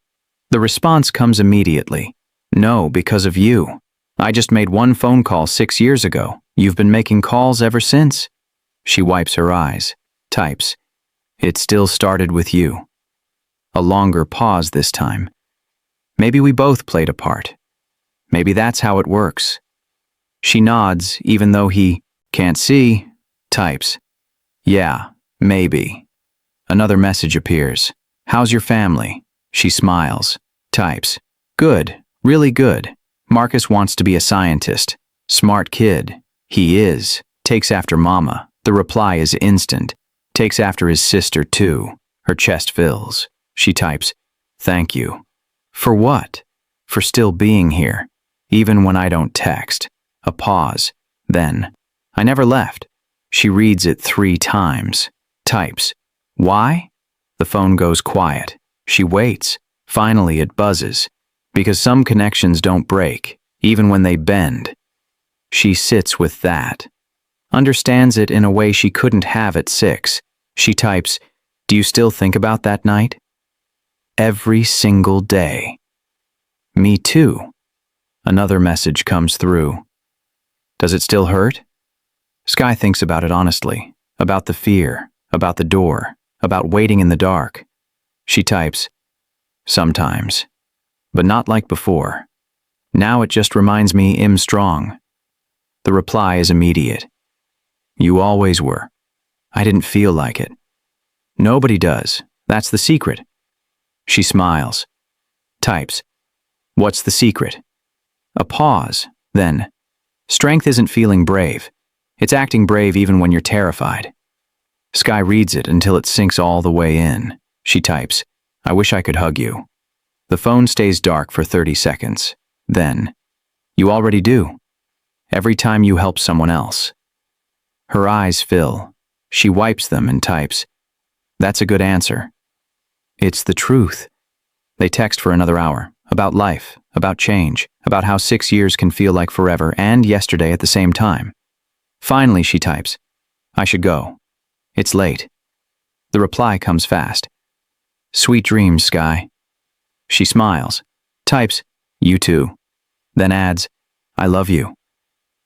The response comes immediately. "No, because of you. I just made one phone call 6 years ago. You've been making calls ever since." She wipes her eyes. Types, "It still started with you." A longer pause this time. Maybe we both played a part. Maybe that's how it works. She nods, even though he can't see. Types, "Yeah, maybe." Another message appears. "How's your family?" She smiles. Types, "Good, really good. Marcus wants to be a scientist. Smart kid." He is. Takes after mama. The reply is instant. Takes after his sister too. Her chest fills. She types, "Thank you." For what? For still being here, even when I don't text. A pause. Then, "I never left." She reads it 3 times. Types, "Why?" The phone goes quiet. She waits. Finally it buzzes. Because some connections don't break, even when they bend. She sits with that. Understands it in a way she couldn't have at 6. She types, "Do you still think about that night?" Every single day. Me too. Another message comes through. Does it still hurt? Sky thinks about it honestly. About the fear. About the door. About waiting in the dark. She types, "Sometimes. But not like before. Now it just reminds me I'm strong." The reply is immediate. "You always were. I didn't feel like it." Nobody does. That's the secret. She smiles. Types, "What's the secret?" A pause. Then, "Strength isn't feeling brave. It's acting brave even when you're terrified." Sky reads it until it sinks all the way in. She types, I wish I could hug you. The phone stays dark for 30 seconds. Then, you already do. Every time you help someone else. Her eyes fill. She wipes them and types, that's a good answer. It's the truth. They text for another hour, about life, about change, about how 6 years can feel like forever and yesterday at the same time. Finally, she types, I should go. It's late. The reply comes fast. Sweet dreams, Sky. She smiles, types, you too. Then adds, I love you.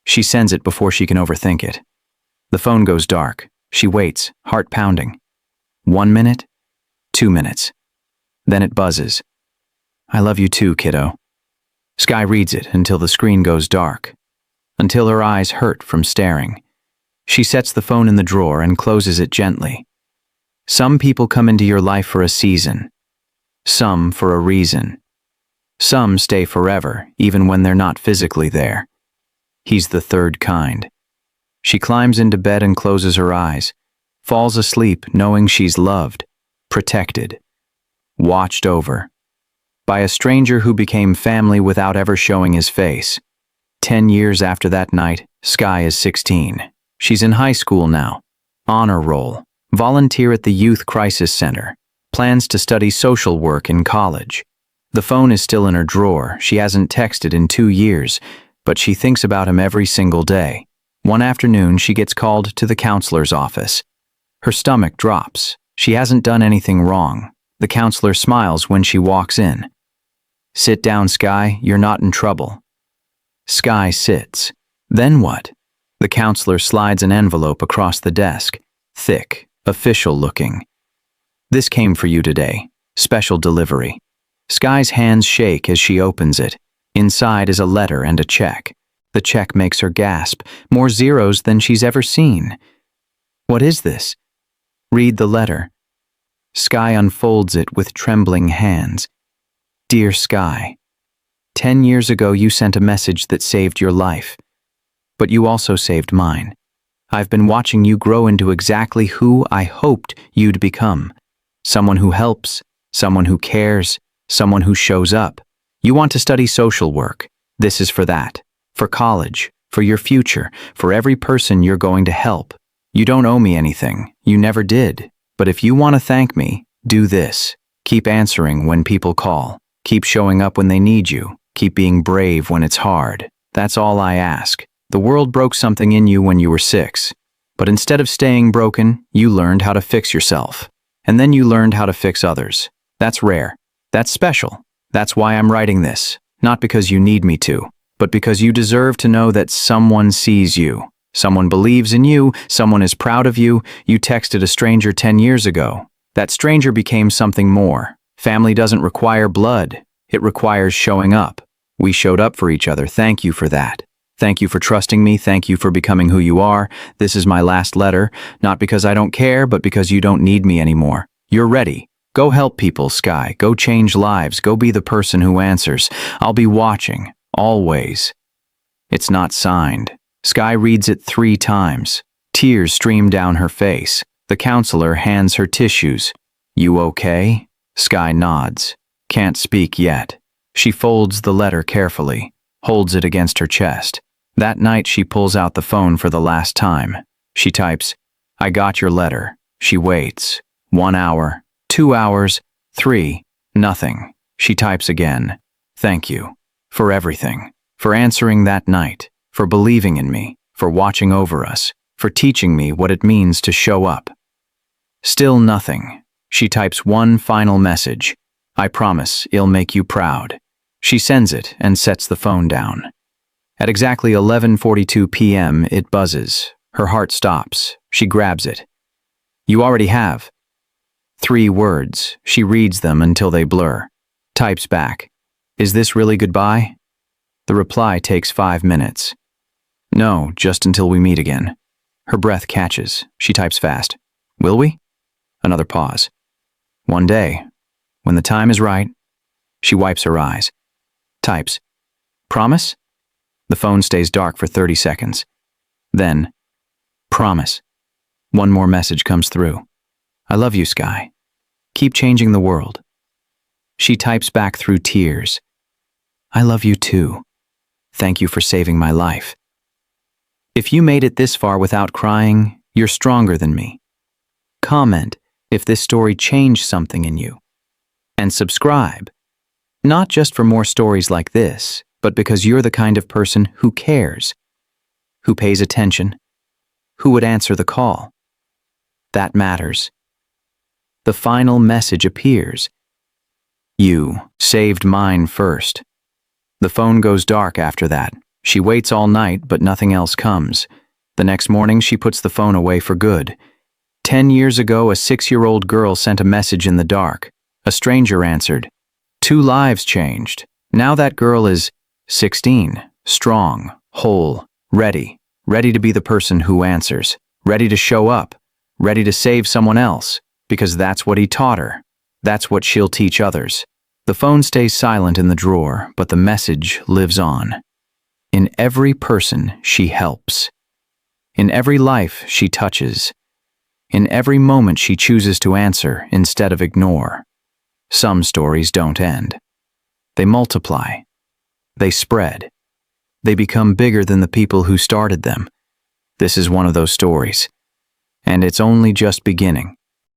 She sends it before she can overthink it. The phone goes dark. She waits, heart pounding. 1 minute, 2 minutes. Then it buzzes. I love you too, kiddo. Sky reads it until the screen goes dark, until her eyes hurt from staring. She sets the phone in the drawer and closes it gently. Some people come into your life for a season. Some for a reason. Some stay forever, even when they're not physically there. He's the third kind. She climbs into bed and closes her eyes, falls asleep knowing she's loved, protected, watched over, by a stranger who became family without ever showing his face. 10 years after that night, Sky is 16. She's in high school now. Honor roll, volunteer at the Youth Crisis Center, plans to study social work in college. The phone is still in her drawer. She hasn't texted in 2 years, but she thinks about him every single day. One afternoon, she gets called to the counselor's office. Her stomach drops. She hasn't done anything wrong. The counselor smiles when she walks in. Sit down, Sky. You're not in trouble. Sky sits. Then what? The counselor slides an envelope across the desk. Thick, official looking. This came for you today. Special delivery. Sky's hands shake as she opens it. Inside is a letter and a check. The check makes her gasp, more zeros than she's ever seen. What is this? Read the letter. Sky unfolds it with trembling hands. Dear Sky, 10 years ago you sent a message that saved your life. But you also saved mine. I've been watching you grow into exactly who I hoped you'd become. Someone who helps, someone who cares, someone who shows up. You want to study social work. This is for that. For college, for your future, for every person you're going to help. You don't owe me anything. You never did. But if you want to thank me, do this. Keep answering when people call. Keep showing up when they need you. Keep being brave when it's hard. That's all I ask. The world broke something in you when you were 6. But instead of staying broken, you learned how to fix yourself. And then you learned how to fix others. That's rare. That's special. That's why I'm writing this. Not because you need me to, but because you deserve to know that someone sees you. Someone believes in you. Someone is proud of you. You texted a stranger 10 years ago. That stranger became something more. Family doesn't require blood. It requires showing up. We showed up for each other. Thank you for that. Thank you for trusting me. Thank you for becoming who you are. This is my last letter, not because I don't care, but because you don't need me anymore. You're ready. Go help people, Sky. Go change lives. Go be the person who answers. I'll be watching, always. It's not signed. Sky reads it 3 times. Tears stream down her face. The counselor hands her tissues. You okay? Sky nods. Can't speak yet. She folds the letter carefully, holds it against her chest. That night she pulls out the phone for the last time. She types, I got your letter. She waits. 1 hour, 2 hours, 3, nothing. She types again. Thank you. For everything. For answering that night. For believing in me. For watching over us. For teaching me what it means to show up. Still nothing. She types one final message. I promise it'll make you proud. She sends it and sets the phone down. At exactly 11:42 p.m. it buzzes. Her heart stops. She grabs it. You already have. 3 words. She reads them until they blur. Types back. Is this really goodbye? The reply takes 5 minutes. No, just until we meet again. Her breath catches. She types fast. Will we? Another pause. One day. When the time is right. She wipes her eyes. Types. Promise? The phone stays dark for 30 seconds. Then, promise. One more message comes through. I love you, Sky. Keep changing the world. She types back through tears. I love you too. Thank you for saving my life. If you made it this far without crying, you're stronger than me. Comment if this story changed something in you. And subscribe, not just for more stories like this, but because you're the kind of person who cares, who pays attention, who would answer the call. That matters. The final message appears. You saved mine first. The phone goes dark after that. She waits all night, but nothing else comes. The next morning, she puts the phone away for good. 10 years ago, a 6-year-old girl sent a message in the dark. A stranger answered. 2 lives changed. Now that girl is 16, strong, whole, ready to be the person who answers, ready to show up, ready to save someone else, because that's what he taught her. That's what she'll teach others. The phone stays silent in the drawer, but the message lives on. In every person she helps. In every life she touches. In every moment she chooses to answer instead of ignore. Some stories don't end. They multiply. They spread. They become bigger than the people who started them. This is one of those stories. And it's only just beginning.